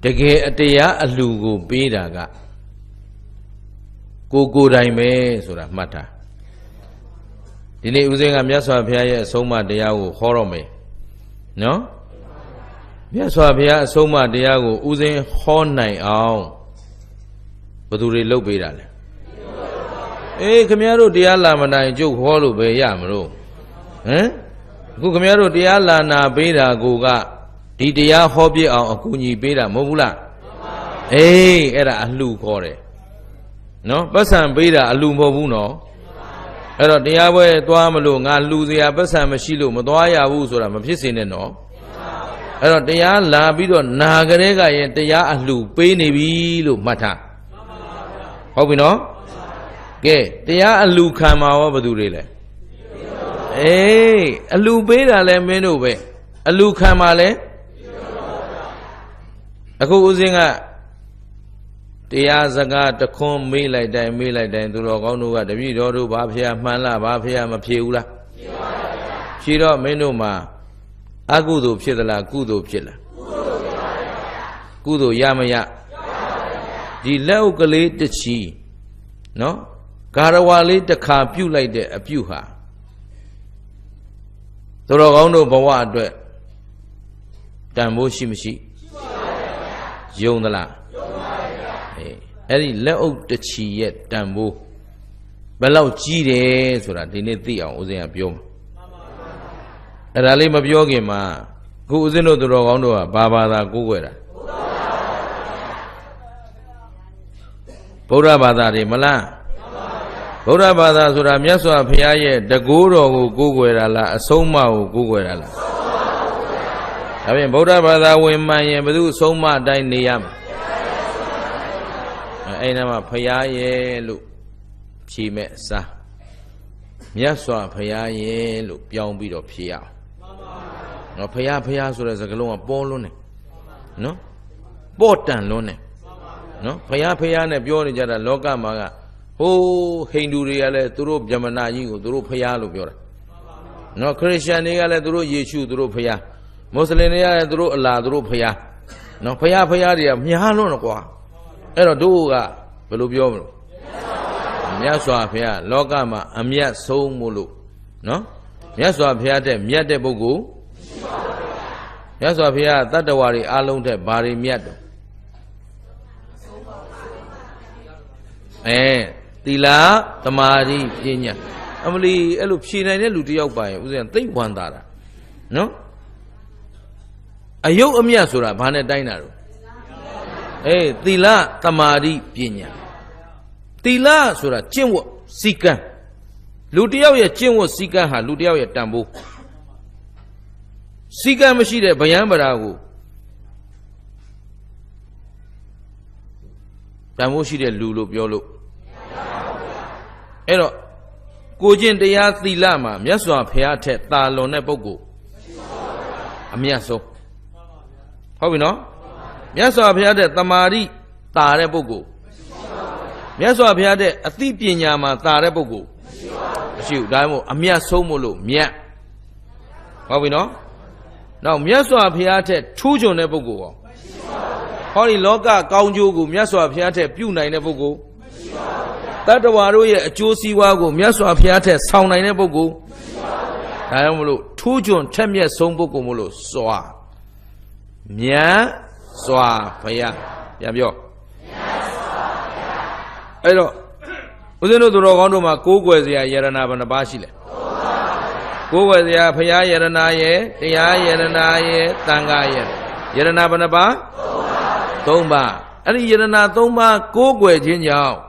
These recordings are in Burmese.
Dege ateya alugo bedaga Koko daime sura mata Dini uzenga miaswa pia soma deyago horome No? Miaswa pia soma deyago uzen honai ao Baduri lo bedale Kamiaro diala manai joke holo be yamro Ku kamiaro diala na beda goga Didia hobby au akuni beda mobula era alu kore No? Basan beda alu mobu no Ero diawe toa malu nga luzia basan mashilo motoa ya usura maphisine no Ero dia la bido nagarega yen dia alu peni bilu mata Hobi no? Ke dia alu kama wa badure le alu beda le menu be alu kama le Aku uzinga Tia zaga takon me like that to Rogonuga, the video do Bafia Mala, Bafia Mapiula. Shiro Menuma Agudo Pidala, Gudo Pilla Gudo Yamaya The locally the chi No? Karawali the car pew like the apuha. To Rogono Bawa Dambo Shimishi Yonala Eddie let the chi yet dambo Below Gide so that they need the Ozia Biom Ralima Biogima who is in the Rogondo Baba Guera Bora Bada Mala Bora Bada Sura Miaso Piaye the Guru Guguera la Soma Guguera I mean, Boda Bada when my Yamadu Soma Diniam. Ainama Payaye look. She met Sa Miaswa Payaye look, young bit of Pia. No Paya so as a galon bolone. No? Botan lone. No? Paya ne Bionija Loga Maga. Oh, Hindu reale, Turu Jamana, you, Turu Paya Lubura. No Christian Nigale, Turu Yeshu, Turu Paya. Muslinia drew a la drew paya. No paya Mihano no qua. Ero duga, Belubio. Miaswa pia, Logama, Amia so mulu. No? Miaswa pia de Miate Bogu. Miaswa pia, Tatawari alone de Bari Miato. Tila, Tamari, Pinya. Amuli, Elupchina, Ludio by, was in think one dara. No? Ayo Amia Sura, Bane Dinaro. Tila Tamari Pinya. Tila Sura, Chinwo, Sika. Ludio ya Chinwo Sika ha, Ludio ya Tambu. Sika Machine, Bayambarago. Tamushi de Lulu Biolo. Ero Gojin de Yathi Lama, Miaswa Piate, Talone Bogo. Amiaso. How we know? Miaswa Piate, Tamari, Tare Bogo. Miaswa Piate, a Thipinyama, Tare Bogo. Shoot, Damo, Amiaso Molo, Mia. How we know? Now Miaswa Piate, Tujo Nebogo. Holy Loga, Kaunjugu, Miaswa Piate, Puna Nebogo. That the Waroya, Josie Wago, Miaswa Piate, Sound Nebogo. I am Tujon, Temia Sombogo Molo, Soa. Mia, Soa, Paya, Yabio. I don't. Uzino to Rogondoma, Kogwazia, Yaranabana Bashile. Kogwazia, Paya, Yaranaye, Tia, Yaranaye, Tangaye. Yaranabanaba? Tomba. And Yarana Tomba, Kogwe, Jinyao.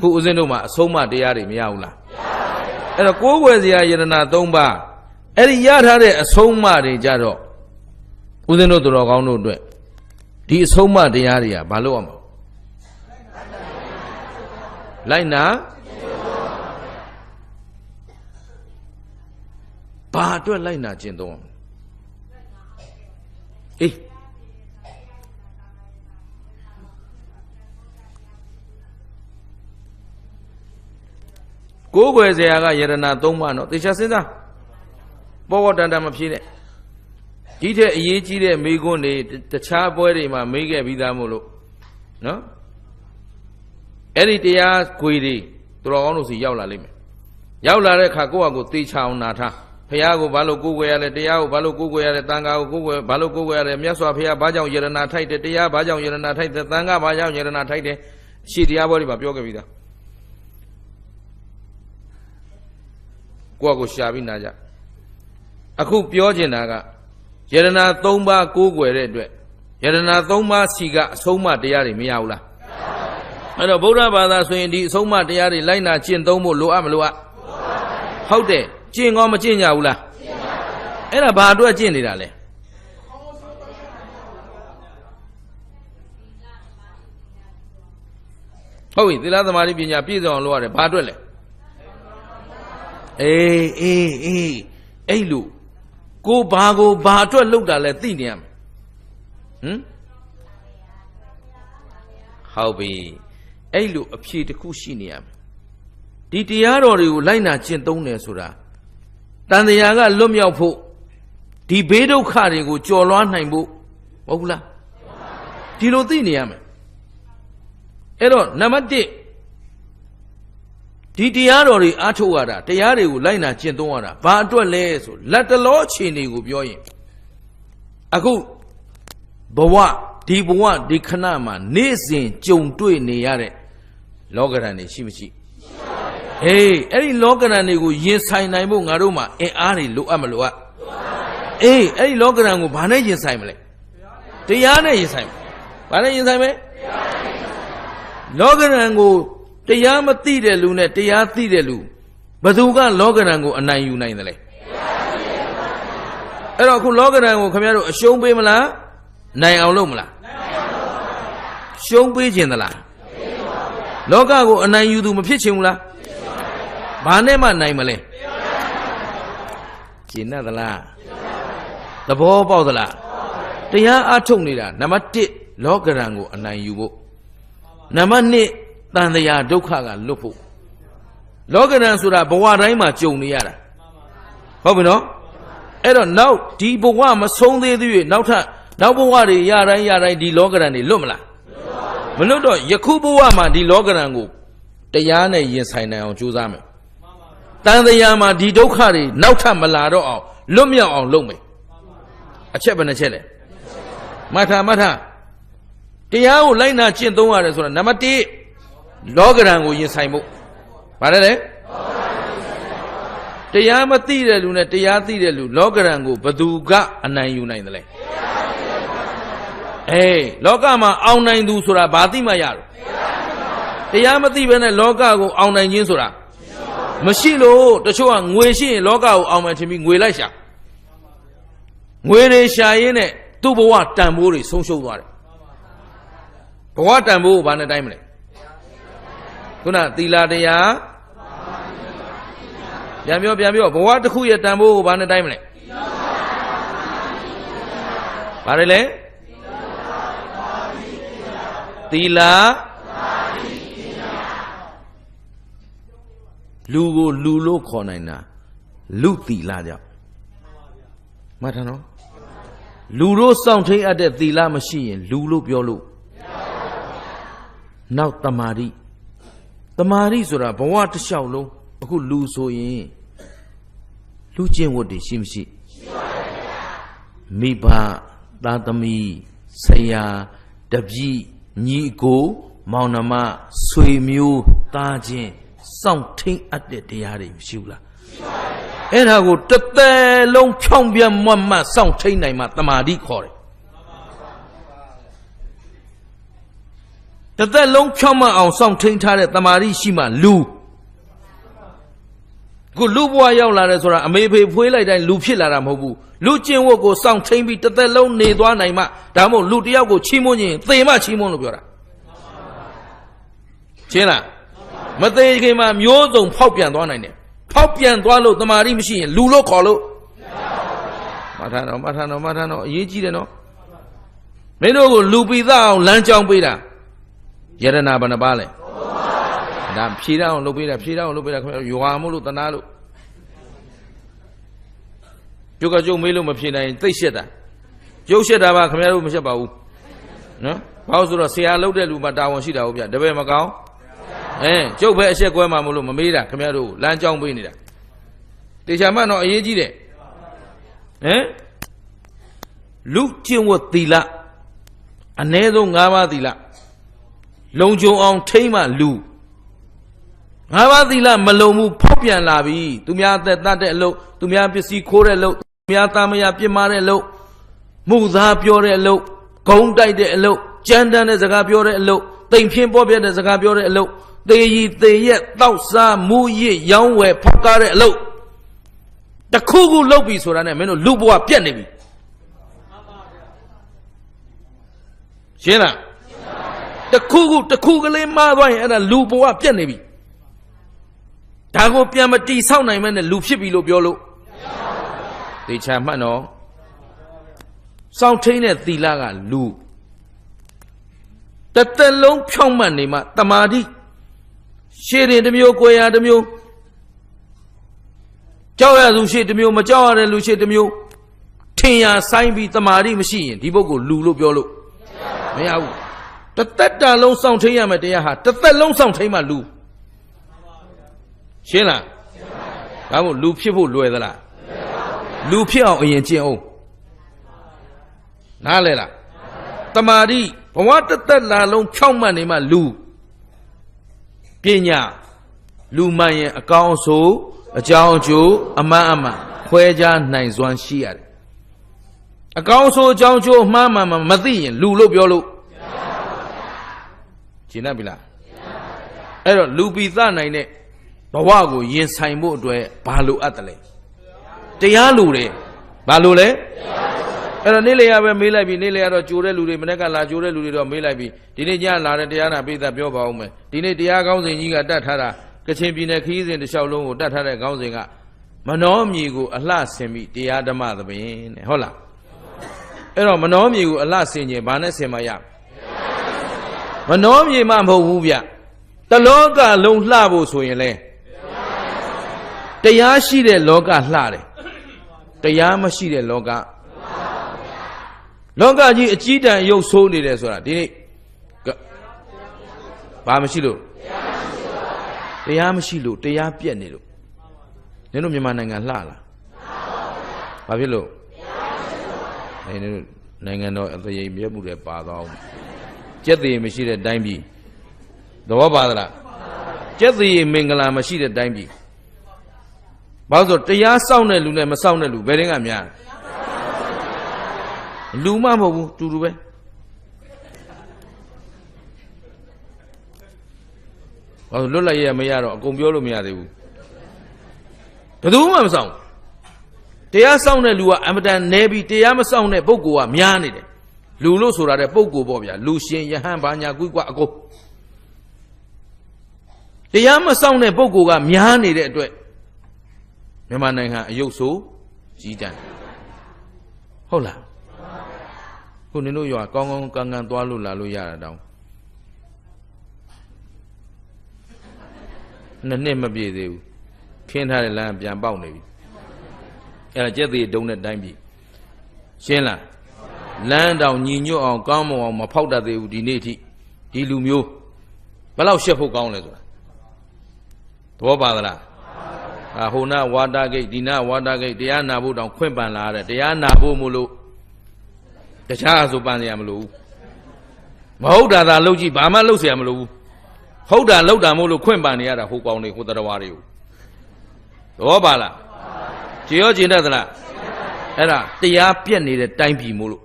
Who is in Numa, Soma, Diari, Miaula. And a Kogwazia, Yarana Tomba. And Yatare, a Soma, de Jado. Uzino to Rogondo. The Soma, Diaria, Baloam. Laina Ba to Laina Jindon. Go where they are Yerana Domano, the Chasida. Board and Damapine. ဒီထက်အရေးကြီးတဲ့မိကွန်းတွေတခြားပွဲတွေမှာမေးခဲ့ပြီးသားမို့လို့နော်အဲ့ဒီတရားခွေတွေသူတော်ကောင်းတို့စီရောက်လာလိမ့်မယ်ရောက်လာတဲ့အခါကိုယ့်ဟာကိုယ်သေချာအောင်နာထားဖះကိုဘာလို့ကိုးကွယ်ရလဲတရားကိုဘာလို့ကိုးကွယ်ရလဲတန်ခါကိုကိုးကွယ်ဘာလို့ကိုးကွယ်ရလဲမြတ်စွာဘုရားဘာကြောင့်ယရဏထိုက်တယ်တရားဘာကြောင့်ယရဏထိုက်တယ်တန်ခါဘာကြောင့်ယရဏထိုက်တယ်ရှေ့တရားပွဲတွေမှာပြောခဲ့ပြီးသားကိုယ့်ကိုရှာပြီးနာကြအခုပြောချင်တာကယရဏ၃ပါးကိုးကွယ်တဲ့အတွက်ယရဏ၃ပါးစီကအဆုံးအမတရားတွေမရဘူးလားအဲ့တော့ဗုဒ္ဓဘာသာဆိုရင်ဒီအဆုံးအမတရားတွေလိုက်နာကျင့်သုံးဖို့လိုအပ်မလိုအပ်ဟုတ်တယ်ကျင့်ကောမကျင့်ကြဘူးလားအဲ့ဒါဘာအတွက်ကျင့်နေတာလဲဟုတ်ပြီသီလသမာဓိပညာပြည့်စုံအောင်လုပ်ရတယ်ဘာအတွက်လဲအေးအဲ့လိုကိုဘာအတွက်လုပ်တာလဲသိနေရမယ်ဟုတ်ပြီအဲ့လိုအဖြေတစ်ခုရှိနေရမယ်ဒီတရားတော်တွေကိုလိုက်နာကျင့်သုံးတယ်ဆိုတာတန်တရားကလွတ်မြောက်ဖို့ဒီဘေးဒုက္ခတွေကိုကျော်လွှားနိုင်ဖို့မဟုတ်ဘူးလားဒီလိုသိနေရမယ်အဲ့တော့နံပါတ်1ဒီတရားတော်တွေအားထုတ်ရတာတရားတွေကိုလိုက်နာကျင့်သုံးရတာဘာအတွက်လဲဆိုလက်တလောအခြေအနေကိုပြောရင်အခုဘဝဒီခဏမှာနေ့စဉ်ကြုံတွေ့နေရတဲ့လောကဓာတ်တွေရှိမရှိဟေးအဲ့ဒီလောကဓာတ်တွေကိုရင်ဆိုင်နိုင်ဖို့ငါတို့မှာအင်အားတွေလိုအပ်မလိုအပ်အဲ့ဒီလောကဓာတ်ကိုဘာနဲ့ရင်ဆိုင်မလဲတရားနဲ့ရင်ဆိုင်ဘာနဲ့ရင်ဆိုင်မလဲလောကဓာတ်ကိုတရားမသိတဲ့လူနဲ့တရားသိတဲ့လူဘယ်သူကလောကဓာတ်ကိုအနိုင်ယူနိုင်တယ်လဲအဲ့တော့အခုလောကဓာတ်ကိုခင်ဗျားတို့အရှုံးပေးမလားနိုင်အောင်လုပ်မလားရှုံးပေးခြင်းသလားလောကကိုအနိုင်ယူသူမဖြစ်ချင်ဘူးလားဘာနဲ့မှနိုင်မလဲကျင့်သလားသဘောပေါက်သလားတရားအထုတ်နေတာနံပါတ်1လောကဓာတ်ကိုအနိုင်ယူဖို့နံပါတ်2တန်တရားဒုက္ခကလွတ်ဖို့လောကဓာတ်ဆိုတာဘဝတိုင်းမှာကြုံနေရတာဟုတ်ပြီနော်အဲ့တော့နောက်ဒီဘဝမဆုံးသေးသေး၍နောက်ဘဝတွေရတိုင်းဒီလောကဓာတ်တွေလွတ်မလားမလွတ်တော့ယခုဘဝမှာဒီလောကဓာတ်ကိုတရားနဲ့ရင်ဆိုင်နိုင်အောင်ကြိုးစားမယ်တန်တရားမှာဒီဒုက္ခတွေနောက်ထပ်မလာတော့အောင်လွတ်မြောက်အောင်လုပ်မယ်အချက်ဘယ်နှချက်လဲမထတရားကိုလိုက်နာကျင့်သုံးရတယ်ဆိုတာနံပါတ်1လောကဓာတ်ကိုရင်ဆိုင်ဖို့ဗါတယ်လေတရားမသိတဲ့လူနဲ့တရားသိတဲ့လူလောကဓာတ်ကိုဘသူကအနိုင်ယူနိုင်တယ်လဲလောကမှာအောင်နိုင်သူဆိုတာဘာသိမှရတော့တရားမသိဘဲနဲ့လောကကိုအောင်နိုင်ခြင်းဆိုတာမရှိလို့တချို့ကငွေရှိရင်လောကကိုအောင်မယ်ထင်ပြီးငွေလိုက်ရှာငွေတွေရှာရင်းနဲ့သူ့ဘဝတန်ဖိုးတွေဆုံးရှုံးသွားတယ်ဘဝတန်ဖိုးကိုဘာနဲ့တိုင်းမလဲခုနသီလတရားပြန်ပြောဘဝတစ်ခုရဲ့တန်ဖိုးကိုဘာနဲ့တိုင်းမလဲဘာတွေလဲသီလလူကိုလူလို့ခေါ်နိုင်တာလူသီလကြောင့်မှတ်ထားနော်လူတို့စောင့်ထိန်အပ်တဲ့သီလမရှိရင်လူလို့ပြောလို့နောက်တမာတိဆိုတာဘဝတစ်လျှောက်လုံးအခုလူဆိုရင်လူကျင့်ဝတ်တွေရှိမရှိမိဘသားသမီးဆရာတပည့်ညီကိုမောင်နှမဆွေမျိုးသားချင်းစောင့်ထိန်အပ်တဲ့တရားတွေမရှိဘူးလားအဲ့ဒါကိုတစ်သက်လုံးဖြောင်းပြမွတ်မှတ်စောင့်ထိန်နိုင်မှတမာတိခေါ်တယ်တစ်သက်လုံးဖြောင်းမှအောင်စောင့်ထိန်ထားတဲ့တမာတိရှိမှလူခုလူဘဝရောက်လာတယ်ဆိုတာအမေဖေဖွေးလိုက်တိုင်းလူဖြစ်လာတာမဟုတ်ဘူးလူကျင့်ဝတ်ကိုစောင့်ထိန်ပြီးတစ်သက်လုံးနေသွားနိုင်မှဒါမှမဟုတ်လူတယောက်ကိုချီးမွမ်းရင်သေမှချီးမွမ်းလို့ပြောတာရှင်းလားမသေးခင်မှာမျိုးစုံဖောက်ပြန်သွားနိုင်တယ်ဖောက်ပြန်သွားလို့တမာတိမရှိရင်လူလို့ခေါ်လို့မထမ်းတော့အရေးကြီးတယ်နော်မင်းတို့ကိုလူပိသအောင်လမ်းကြောင်းပေးတာယရဏဘယ်နှပါလဲဒါဖြေရအောင်လုပ်ပေးတာခင်ဗျာရွာမို့လို့တနာလို့ကျုပ်ကကျုပ်မေးလို့မဖြေနိုင်သိရှက်တာ ကျုပ်ရှက်တာပါခင်ဗျားတို့မရှက်ပါဘူးနော်ဘာလို့ဆိုတော့ဆရာလုပ်တဲ့လူမှတာဝန်ရှိတာဟုတ်ဗျတပည့်မကောင်းကျုပ်ပဲအရှက်ကွဲမှာမလို့မမေးတာခင်ဗျားတို့လမ်းကြောင်းပေးနေတာတေချာမှတော့အရေးကြီးတယ်လူကျင့်ဝတ်သီလအ ਨੇ ဆုံး 5 ပါးသီလလုံခြုံအောင်ထိမ့်မှလူ5 ပါးသီလမလုံဘူးဖောက်ပြန်လာပြီသူများအသက်တတ်တဲ့အလုပ်သူများပစ္စည်းခိုးတဲ့အလုပ်သူများသားမယားပြစ်မှားတဲ့အလုပ်မှုသားပြောတဲ့အလုပ်ဂုံတိုက်တဲ့အလုပ်ကြမ်းတမ်းတဲ့စကားပြောတဲ့အလုပ်တိမ်ဖြင်းပေါ်ပြတဲ့စကားပြောတဲ့အလုပ်သေရီသေရက်တောက်စားမူရစ်ရောင်းဝယ်ဖောက်ကားတဲ့အလုပ်တခုခုလုပ်ပြီဆိုတာနဲ့မင်းတို့လူဘဝပြတ်နေပြီရှင်းလားတခုကလေးမှားသွားရင်အဲ့ဒါလူဘဝပြတ်နေပြီဒါကိုပြန်မတီဆောက်နိုင်မဲ့နဲ့လူဖြစ်ပြီလို့ပြောလို့သေချာမှတ်နော်စောင့်ထိန်တဲ့သီလကလူတသက်လုံးဖြောင့်မတ်နေမှတမာတိရှေ့ရင်တစ်မျိုးကိုယ်ရတစ်မျိုးကြောက်ရသူရှေ့တစ်မျိုးမကြောက်ရတဲ့လူရှေ့တစ်မျိုးထင်ရဆိုင်ပြီးတမာတိမရှိရင်ဒီပုဂ္ဂိုလ်လူလို့ပြောလို့မရဘူးတသက်တာလုံးစောင့်ထိန်ရမယ်တရားဟာတသက်လုံးစောင့်ထိန်မှလူရှင်းလားဒါမို့လူဖြစ်ဖို့လွယ်သလားလူဖြစ်အောင်အရင်ကျင့်အောင်နားလဲလားတမာတိဘဝတသက်လာလုံးဖြောင့်မတ်နေမှလူပညာလူမှန်ရင်အကောင်းဆိုအကြောင်းအကျိုးအမှန်အမှန်ခွဲခြားနိုင်စွမ်းရှိရတယ်အကောင်းဆိုအကြောင်းအကျိုးအမှန်အမှန်မသိရင်လူလို့ပြောလို့ရှင်းပြီလားအဲ့တော့လူပိသနိုင်တဲ့ဘဝကိုရင်ဆိုင်ဖို့အတွက်ဘာလိုအပ်တယ်လဲတရားလိုတယ်ဘာလိုလဲအဲ့တော့နေ့လေရပဲမေးလိုက်ပြီနေ့လေရတော့ကြိုတဲ့လူတွေမနေ့ကလာကြိုတဲ့လူတွေတော့မေးလိုက်ပြီဒီနေ့ညလာတဲ့တရားနာပိသပြောပါဦးမယ်ဒီနေ့တရားကောင်းစဉ်ကြီးကတတ်ထားတာကချင်ပြည်နယ်ခရီးစဉ်တစ်လျှောက်လုံးကိုတတ်ထားတဲ့ကောင်းစဉ်ကမနောမြေကိုအလှဆင်ပြီးတရားဓမ္မသဘင်တဲ့ဟုတ်လားအဲ့တော့မနောမြေကိုအလှဆင်ခြင်းဘာနဲ့ဆင်မရမနောမြေမှမဟုတ်ဘူးဗျတလောကလုံးလှဖို့ဆိုရင်လေတရားရှိတဲ့လောကလှတယ်တရားမရှိတဲ့လောကကြီးအကြီးတန်းရုပ်ဆိုးနေတယ်ဆိုတာဒီနေ့ဘာမရှိလို့တရားမရှိလို့တရားပြက်နေလို့နင်တို့မြန်မာနိုင်ငံလှလားဘာဖြစ်လို့နင်တို့နိုင်ငံတော်အသေးမြတ်မှုတွေပါသွားအောင်ကျက်သေးမရှိတဲ့တိုင်းပြည်သဘောပါသလားကျက်သေးမင်္ဂလာမရှိတဲ့တိုင်းပြည်ဘာလို့ဆိုတရားစောင့်တဲ့လူနဲ့မစောင့်တဲ့လူဘယ်တင်းကများလူမမဟုတ်ဘူးတူတူပဲဘာလို့လွတ်လိုက်ရမရတော့အကုန်ပြောလို့မရသေးဘူးဘယ်သူမှမစောင့်တရားစောင့်တဲ့လူကအမတန်နဲပြီးတရားမစောင့်တဲ့ပုဂ္ဂိုလ်ကများနေတယ်လူလို့ဆိုတာတဲ့ပုဂ္ဂိုလ်ပေါ့ဗျာလူရှင်ယဟန်ဘာညာကွိကွအကုန်တရားမစောင့်တဲ့ပုဂ္ဂိုလ်ကများနေတဲ့အတွက်မြန်မာနိုင်ငံအယုတ်ဆိုကြီးတန်းဟုတ်လားခုနင်တို့ရွာကောင်းကောင်းကန်းကန်းသွားလို့လာလို့ရတာတောင်နှစ်မပြည့်သေးဘူးခင်းထားတဲ့လမ်းပြန်ပေါက်နေပြီအဲ့ဒါကျက်သေးတုံးတဲ့တိုင်းပြီရှင်းလားလမ်းတောင်ညီညွတ်အောင်ကောင်းမွန်အောင်မဖောက်တတ်သေးဘူးဒီနေ့အထိဒီလူမျိုးဘယ်လောက်ရှက်ဖို့ကောင်းလဲဆိုတာသဘောပါသလားဟိုနာဝါတာဂိတ်ဒီနာဝါတာဂိတ်တရားနာဖို့တောင်ခွင့်ပန်လာတဲ့တရားနာဖို့မို့လို့တခြားဆိုပန်เสียမလို့မဟုတ်တာသာလုပ်ကြည့်ဘာမှလုပ်เสียမလို့ဟုတ်တာလုပ်တာမို့လို့ခွင့်ပန်နေရတာဟိုကောင်တွေဟိုတရားဝါတွေကိုသဘောပါလားကြည်ရောကျင်တတ်သလားအဲ့ဒါတရားပြက်နေတဲ့တိုင်းပြည်မို့လို့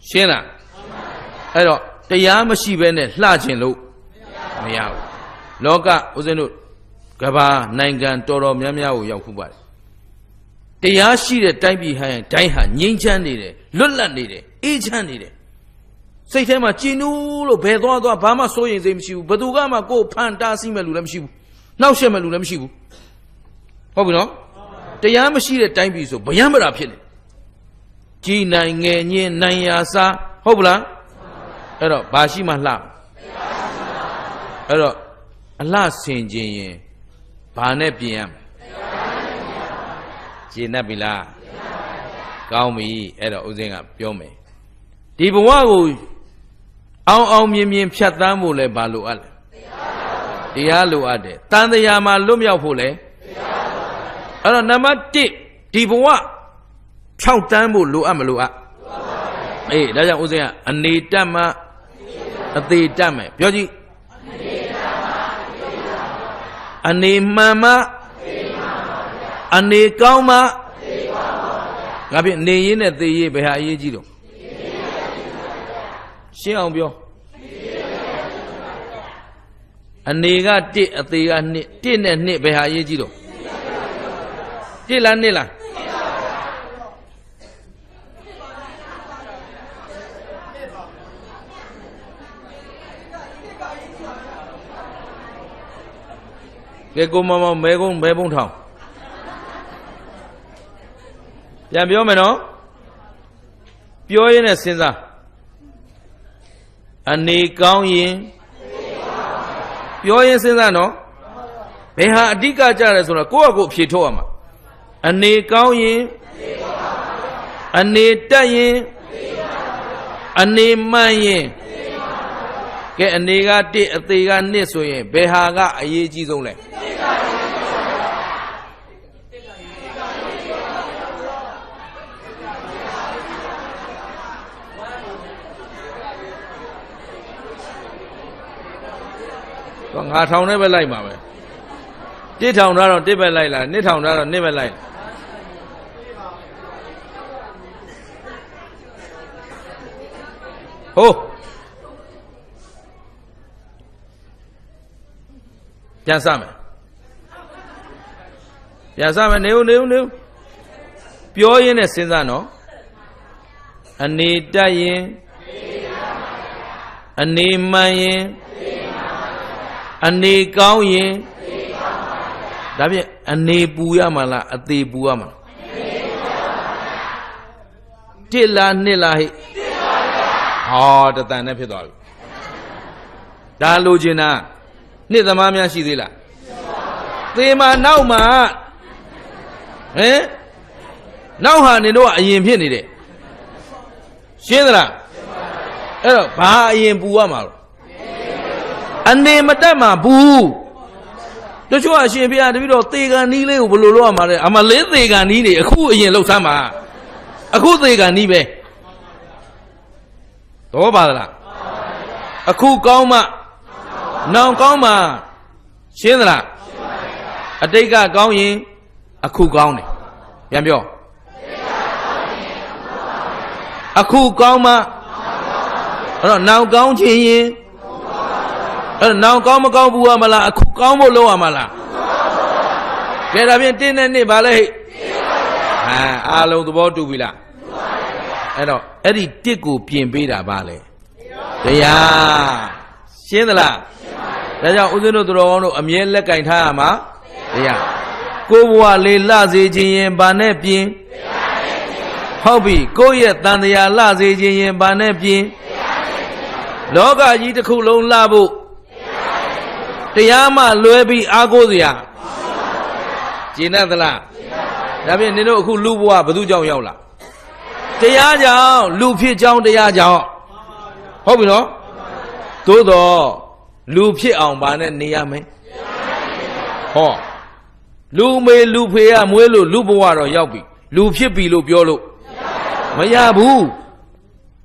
ရှင်းလားအဲ့တော့တရားမရှိဘဲနဲ့လှခြင်းလို့မရဘူးလောကဦးဇင်းတို့ကဘာနိုင်ငံတော်တော်များများကိုရောက်ခုပါတယ်တရားရှိတဲ့တိုင်းပြည်ဟိုင်းတိုင်းဟာငြိမ်းချမ်းနေတယ်လွတ်လပ်နေတယ်အေးချမ်းနေတယ်စိတ်ထဲမှာကြည်နူးလို့ဘယ်သွားဘာမှစိုးရင်စိတ်မရှိဘူးဘယ်သူကမှကိုယ်ဖန်တားဆီးမဲ့လူလည်းမရှိဘူးနှောက်ယှက်မဲ့လူလည်းမရှိဘူးဟုတ်ပြီနော်တရားမရှိတဲ့တိုင်းပြည်ဆိုဗျံပရာဖြစ်နေကြည်နိုင်ငယ်ညင်းနိုင်ရာစားဟုတ်ပလားအဲ့တော့ဘာရှိမှလှအဲ့တော့အလှဆင်ခြင်းရင်ဘာနဲ့ပြင်ရမလဲကျင့်တတ်ပြီလား ကောင်းပြီအဲ့တော့ဦးဇင်းကပြောမယ်ဒီဘဝကိုအောင်မြင်ဖြတ်သန်းဖို့လဲဘာလို့အပ်လဲတရားလိုအပ်တယ်တန်တရားမှာလွတ်မြောက်ဖို့လဲအဲ့တော့နံပါတ်1ဒီဘဝဖြောက်တန်းဖို့လိုအပ်မလိုအပ်အေးဒါကြောင့်ဦးဇင်းကအနေတတ်မှအသေးတတ်မယ်ပြောကြည့်အနေမှန်မှအနေကောင်းမှငါဖြင့်နေရင်းနဲ့သေရေးဘယ်ဟာအရေးကြီးတော့ရှင်းအောင်ပြောအနေက1အသေးက2 1နဲ့2ဘယ်ဟာအရေးကြီးတော့1လား2လားကဲကိုမောင်မဲကုန်းမဲပုံးထောင်ပြန်ပြောမယ်နော်ပြောရင်းနဲ့စဉ်းစားအနေကောင်းရင်ပြောရင်းစဉ်းစားနော်ဘယ်ဟာအဓိကကြတယ်ဆိုတော့ကိုယ့်အကိုအဖြေထုတ်ရမှာအနေကောင်းရင်အနေတက်ရင်အနေမှန်ရင်ကဲအနေက1အသေးက2ဆိုရင်ဘယ်ဟာကအရေးကြီးဆုံးလဲတော့ငါထောင်နဲ့ပဲလိုက်မှာပဲ1ထောင်ထားတော့1ပဲလိုက်လား2ထောင်ထားတော့2ပဲလိုက်ဟိုးပြန်စမယ်နေဦးပြောရင်းနဲ့စဉ်းစားနော်အနေတက်ရင်အနေမှန်ရင်အနေကောင်းရင်ဒါဖြင့်အနေပူရမှာလားအသေးပူရမှာ1လား2လားဟိဟောတတန်နဲ့ဖြစ်သွားပြီဒါလိုချင်တာနှစ်သမားများရှိသေးလားသေမာနောက်မှာဟင်နောက်ဟာနေတော့အရင်ဖြစ်နေတယ်ရှင်းသလားအဲ့တော့ဘာအရင်ပူရမှာလဲအနေမတက်မှာဘူးတချို့အရှင်ဘုရားတပည့်တော်သေကန်နီးလေးကိုဘယ်လိုလုပ်ရမှာလဲအမလေးသေကန်နီးနေအခုအရင်လှုပ်ဆမ်းပါအခုသေကန်နီးပဲတော့ပါသလားအခုကောင်းမှနောင်ကောင်းမှရှင်းသလားအတိတ်ကကောင်းရင်အခုကောင်းတယ်ပြန်ပြောအခုကောင်းမှအဲ့တော့နောင်ကောင်းချင်ရင်အဲ့တော့နောင်ကောင်းမကောင်းဘူးရမလားအခုကောင်းဖို့လုပ်ရမလားကဲဒါဖြင့်1နဲ့2ပါလေဟဲ့အားလုံးသဘောတူပြီလားအဲ့တော့အဲ့ဒီ1ကိုပြင်ပေးတာပါလေတရားရှင်းသလားဒါကြောင့်ဦးဇင်းတို့သူတော်ကောင်းတို့အမြဲလက်ကင်ထားရမှာတရားကိုဘဝလေးလှစေခြင်းရင်ဗာနဲ့ပြင်ဟုတ်ပြီကိုယ့်ရဲ့တန်တရားလှစေခြင်းရင်ဗာနဲ့ပြင်လောကကြီးတစ်ခုလုံးလှဖို့တရားမှလွဲပြီးအားကိုးစရာကျင့်တတ်သလားဒါဖြင့်နင်တို့အခုလူဘဝဘယ်သူကြောင့်ရောက်လာတရားကြောင့်လူဖြစ်ကြောင်းတရားကြောင့်ဟုတ်ပြီနော်သို့တော့လူဖြစ်အောင်ဗာနဲ့နေရမယ်ဟောလူမေလူဖေရမွေးလို့လူဘဝတော့ရောက်ပြီလူဖြစ်ပြီလို့ပြောလို့မရဘူး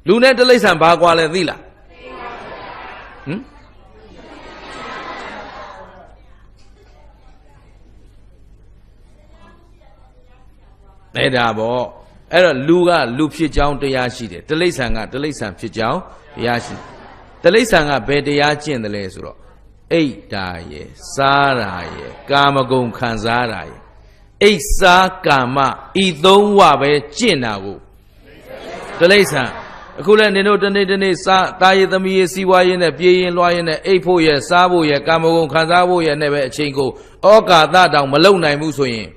လူနဲ့တိရစ္ဆာန်ဘာကွာလဲသိလားဟမ်အဲ့ဒါပေါ့အဲ့တော့လူကလူဖြစ်ကြောင်းတရားရှိတယ်တိရစ္ဆာန်ကတိရစ္ဆာန်ဖြစ်ကြောင်းတရားရှိတိရစ္ဆာန်ကဘယ်တရားကျင့်တယ်လဲဆိုတော့အိတ်တာရဲ့စားတာရဲ့ကာမဂုဏ်ခံစားတာရဲ့အိတ်စားကာမဤသုံးဝပဲကျင့်တာကိုတိရစ္ဆာန်အခုလည်းနင်တို့တနေ့စားတာရည်သမီးရည်စီးပွားရေးနဲ့ပြေးရင်လွှားရင်နဲ့အိတ်ဖို့ရဲ့စားဖို့ရဲ့ကာမဂုဏ်ခံစားဖို့ရဲ့နဲ့ပဲအချိန်ကိုဩကာသတောင်မလုံနိုင်ဘူးဆိုရင်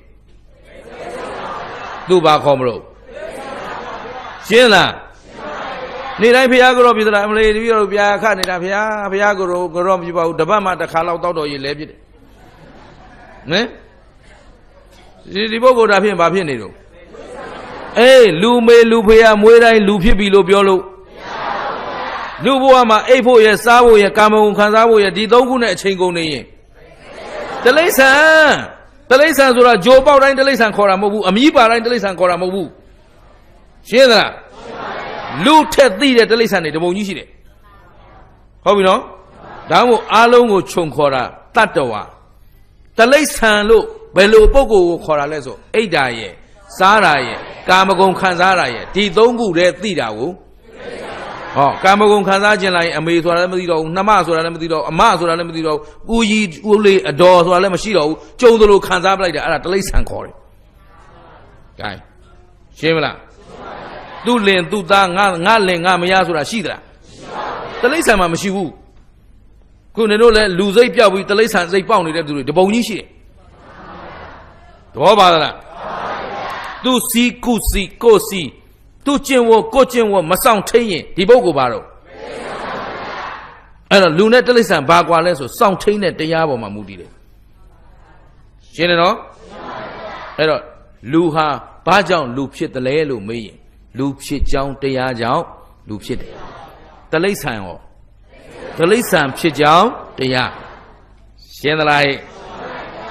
သူ့ဘာခေါ်မလို့ရှင်းလားနေတိုင်းဘုရားကိုရောပြည်သလားအမလေးတပည့်တော်ပြာခနေတာဘုရားကိုရောမပြပါဘူးတပတ်မှတစ်ခါလောက်တောက်တော်ရေးလဲဖြစ်တယ်ဟင်ဒီပုဂ္ဂိုလ်ဒါဖြင့်ဘာဖြစ်နေတော့ လူမေလူဖေရမွေးတိုင်းလူဖြစ်ပြီလို့ပြောလို့လူဘဝမှာအိပ်ဖို့ရစားဖို့ရကာမဂုဏ်ခံစားဖို့ရဒီသုံးခုနဲ့အချိန်ကုန်နေရင်တိရစ္ဆာန်ဆိုတာဂျိုပေါက်တိုင်းတိရစ္ဆာန်ခေါ်တာမဟုတ်ဘူးအမြီးပါတိုင်းတိရစ္ဆာန်ခေါ်တာမဟုတ်ဘူးရှင်းသလားလူထက်သိတဲ့တိရစ္ဆာန်တွေတပုံကြီးရှိတယ်ဟုတ်ပြီနော်ဒါမှမဟုတ်အားလုံးကိုခြုံခေါ်တာတတ္တဝါတိရစ္ဆာန်လို့ဘယ်လိုပုဂ္ဂိုလ်ကိုခေါ်တာလဲဆိုအိတ်တာရဲ့စားတာရဲ့ကာမဂုဏ်ခံစားတာရဲ့ဒီသုံးခုတည်းသိတာကိုကာမဂုဏ်ခံစားခြင်းလိုက်အမေဆိုတာလည်းမသိတော့ဘူးနှမဆိုတာလည်းမသိတော့အမဆိုတာလည်းမသိတော့ဘူးဦးကြီးဦးလေးအတော်ဆိုတာလည်းမရှိတော့ဘူးကြုံသလိုခံစားပလိုက်တာအဲ့ဒါတိရစ္ဆာန်ခေါ်တယ်။ကဲရှင်းမလားသူ့လင်သူ့သားငါလင်ငါမယားဆိုတာရှိသလားတိရစ္ဆာန်မှာမရှိဘူးခုနေတို့လည်းလူစိတ်ပြောက်ပြီးတိရစ္ဆာန်စိတ်ပေါက်နေတဲ့သူတွေတပုံကြီးရှိတယ်သဘောပါသလားသူစီကုစီကိုစီသူကျင့်ဝတ်ကိုကျင့်ဝတ်မဆောင်ထိန်ရင်ဒီပုဂ္ဂိုလ်ပါတော့အဲ့တော့လူနဲ့တိရစ္ဆာန်ဘာကွာလဲဆိုစောင့်ထိန်တဲ့တရားပေါ်မှာမူတည်တယ်ရှင်းတယ်နော်အဲ့တော့လူဟာဘာကြောင့်လူဖြစ်တယ်လဲလို့မေးရင်လူဖြစ်ကြောင်းတရားကြောင့်လူဖြစ်တယ်တိရစ္ဆာန်ရောတိရစ္ဆာန်ဖြစ်ကြောင်းတရားရှင်းသလား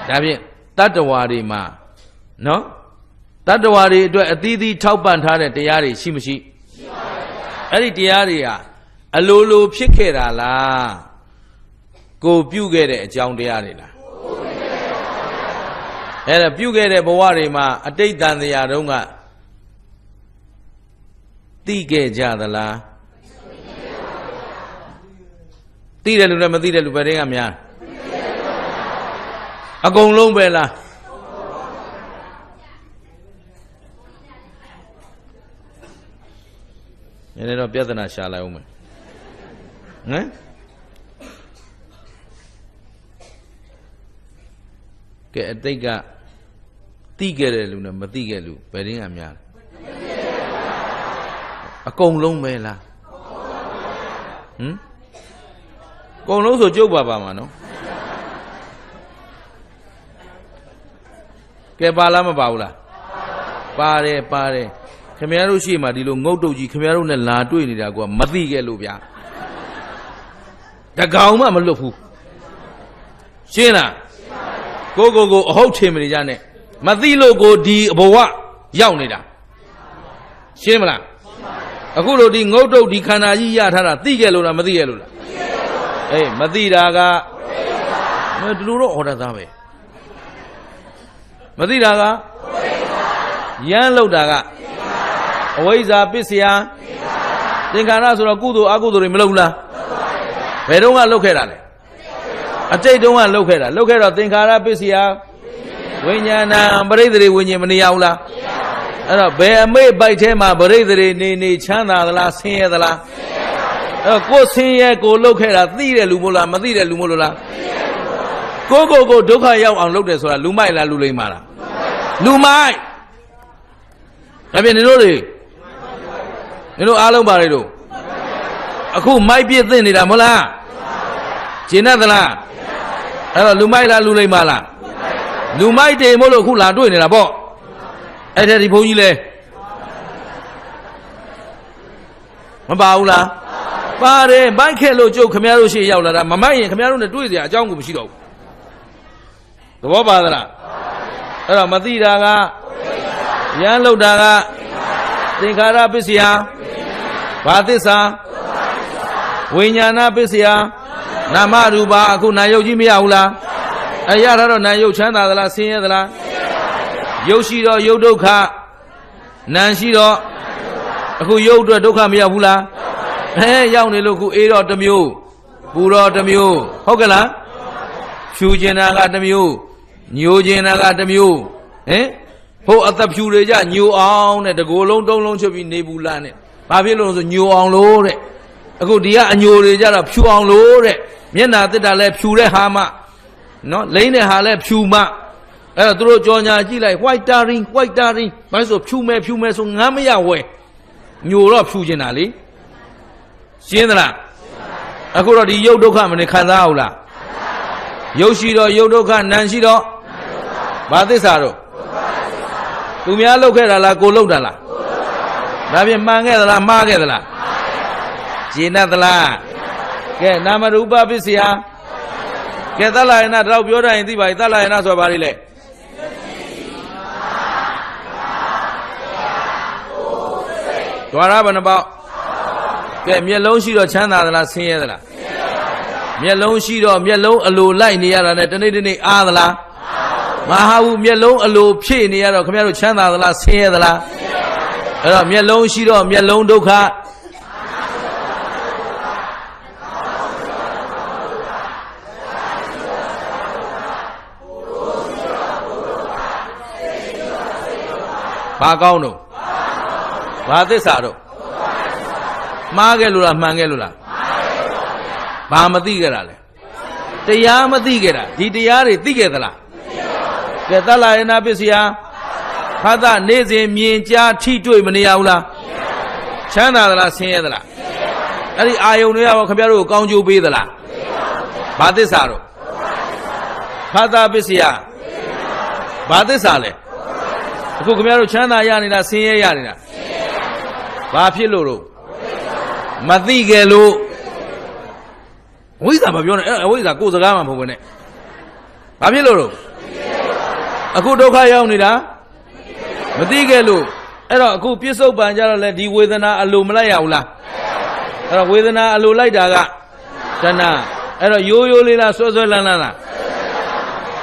ဒါဖြင့်တတ္တဝါတွေမှာနော်တတ္တဝါတွေအတွက်အသီးသီးထောက်ပံ့ထားတဲ့တရားတွေရှိမရှိရှိပါဘူးအဲ့ဒီတရားတွေဟာအလိုလိုဖြစ်ခဲ့တာလားကိုပြုခဲ့တဲ့အကြောင်းတရားတွေလားအဲ့ဒါပြုခဲ့တဲ့ဘဝတွေမှာအတိတ်တန်တရားတုန်းကသိခဲ့ကြသလားသိတယ်လူနဲ့မသိတဲ့လူပဲတွေကများအကုန်လုံးပဲလားနည်းနည်းတော့ပြဿနာရှာလိုက်ဦးမယ်ဟမ်ကဲအတိတ်ကသိခဲ့တဲ့လူနဲ့မသိခဲ့လူဘယ်တင်းကများလဲအကုန်လုံးပဲလားဟမ်အကုန်လုံးဆိုကြုတ်ပါမှာနော်ကဲပါလားမပါဘူးလားပါတယ်ခင်ဗျားတို့ရှိမှဒီလိုငုတ်တုတ်ကြီးခင်ဗျားတို့နဲ့လာတွေ့နေတာကမသိခဲ့လို့ဗျာတကောင်မှမလွတ်ဘူးရှင်းလားကိုအဟုတ်ထင်မနေကြနဲ့မသိလို့ကိုဒီဘဝရောက်နေတာရှင်းမလားအခုလို့ဒီငုတ်တုတ်ဒီခန္ဓာကြီးရထားတာသိခဲ့လို့လားမသိခဲ့လို့လားအေးမသိတာကဒီလိုတော့ဟောတတ်သားပဲမသိတာကရမ်းလောက်တာကအဝိဇ္ဇာပစ္စယသင်္ခါရဆိုတော့ကုသိုလ်အကုသိုလ်တွေမလုပ်လားဘယ်တော့မှလုပ်ခဲ့တာလဲအတိတ်တုန်းကလုပ်ခဲ့တာလုပ်ခဲ့တော့သင်္ခါရပစ္စယဝိညာဏပရိသေဝိညာဉ်မနေရဘူးလားအဲ့တော့ဘယ်အမေ့ပိုက်ထဲမှာပရိသေနေချမ်းသာသလားဆင်းရဲသလားအဲ့တော့ကိုယ်ဆင်းရဲကိုလုပ်ခဲ့တာသိတဲ့လူမို့လားမသိတဲ့လူမို့လို့လားကိုဒုက္ခရောက်အောင်လုပ်တယ်ဆိုတာလူမိုက်လားလူလိမ္မာလားလူမိုက်ဒါပြင်နေတို့အားလုံးပါလေတို့အခုမိုက်ပြစ်သိနေတာမဟုတ်လားကျင်တတ်သလားအဲ့တော့လူမိုက်လားလူလိမ္မာလားလူမိုက်တယ်မို့လို့အခုလာတွေ့နေတာပေါ့အဲ့ဒါဒီဘုန်းကြီးလဲမပါဘူးလားပါတယ်မိုက်ခဲ့လို့ကျုပ်ခမရတို့ရှေ့ရောက်လာတာမမိုက်ရင်ခမရတို့နဲ့တွေ့เสียအကြောင်းကိုမရှိတော့ဘူးသဘောပါသလားအဲ့တော့မသိတာကရမ်းလောက်တာကသင်္ခါရပစ္စယဘာသစ္စာဝိညာဏပစ္စယနာမရူပအခုနာယုတ်ကြီးမရဘူးလားအဲ့ရတာတော့နာယုတ်ချမ်းသာသလားဆင်းရဲသလားယုတ်ရှိတော့ယုတ်ဒုက္ခနာရှိတော့အခုယုတ်အတွက်ဒုက္ခမရောက်ဘူးလားရောက်နေလို့ခုအေးတော့တစ်မျိုးပူတော့တစ်မျိုးဟုတ်ကဲ့လားဖြူကျင်တာကတစ်မျိုးညိုကျင်တာကတစ်မျိုးဟိုအသက်ဖြူတွေကြညိုအောင်တဲ့တကိုယ်လုံးတုံးလုံးချုပ်ပြီးနေဘူးလားနဲ့ဘာဖြစ်လို့ဆိုညိုအောင်လို့တဲ့အခုဒီကအညိုတွေကြတော့ဖြူအောင်လို့တဲ့မျက်နာတက်တာလဲဖြူတဲ့ဟာမှနော်လိမ့်တဲ့ဟာလဲဖြူမှအဲ့တော့သူတို့ကြော်ညာကြည့်လိုက် whitering ဘာလို့ဆိုဖြူမဲဆိုငမ်းမရဝဲညိုတော့ဖြူကျင်တာလေရှင်းသလားအခုတော့ဒီယုတ်ဒုက္ခမနေခံစားအောင်လားယုတ်ရှိတော့ယုတ်ဒုက္ခနာရှိတော့ဘာသစ္စာတော့သူများလောက်ခဲ့တာလားကိုလောက်တာလား ဒါဖြင့်မှန်ခဲ့သလားမှားခဲ့သလားကျေနပ်သလားကဲနာမရူပပစ္စယကဲသလယနာတော့ပြောတိုင်းသိပါပြီသလယနာဆိုပါလိမ့်လေဒွါရဘယ်နှပေါက်ကဲမျက်လုံးရှိတော့ချမ်းသာသလားဆင်းရဲသလားမျက်လုံးရှိတော့မျက်လုံးအလိုလိုက်နေရတာနဲ့တနေ့တနေ့အားသလားမဟာဘူးမျက်လုံးအလိုဖြည့်နေရတော့ခင်ဗျားတို့ချမ်းသာသလားဆင်းရဲသလားအဲ့တော့မျက်လုံးရှိတော့မျက်လုံးဒုက္ခဘာကောင်းတော့ဘာသစ္စာတော့မှားခဲ့လို့လားမှန်ခဲ့လို့လားဘာမသိခဲ့တာလဲတရားမသိခဲ့တာဒီတရားတွေသိခဲ့သလားကဲသလယနာပစ္စယဖသနေ့စဉ်မြင်ကြားထိတွေ့မနေရဘူးလားချမ်းသာသလားဆင်းရဲသလားအဲ့ဒီအာယုန်တွေရောခင်ဗျားတို့ကိုကောင်းကျိုးပေးသလားဘာသစ္စာတော့ဖသပစ္စယဘာသစ္စာလဲအခုခင်ဗျားတို့ချမ်းသာရနေတာဆင်းရဲရနေတာဘာဖြစ်လို့တော့မသိကြလို့ဝိဇ္ဇာမပြောနဲ့အဲ့ဝိဇ္ဇာကိုယ်စကားမှမဟုတ်ဘူးနဲ့ဘာဖြစ်လို့တော့အခုဒုက္ခရောက်နေတာမသိကြလို့အဲ့တော့အခုပြစ္ဆုတ်ပံကြတော့လေဒီဝေဒနာအလိုမလိုက်ရဘူးလားအဲ့တော့ဝေဒနာအလိုလိုက်တာကတဏှာအဲ့တော့ရိုးရိုးလေးလားဆွဲဆွဲလန်းလန်းလား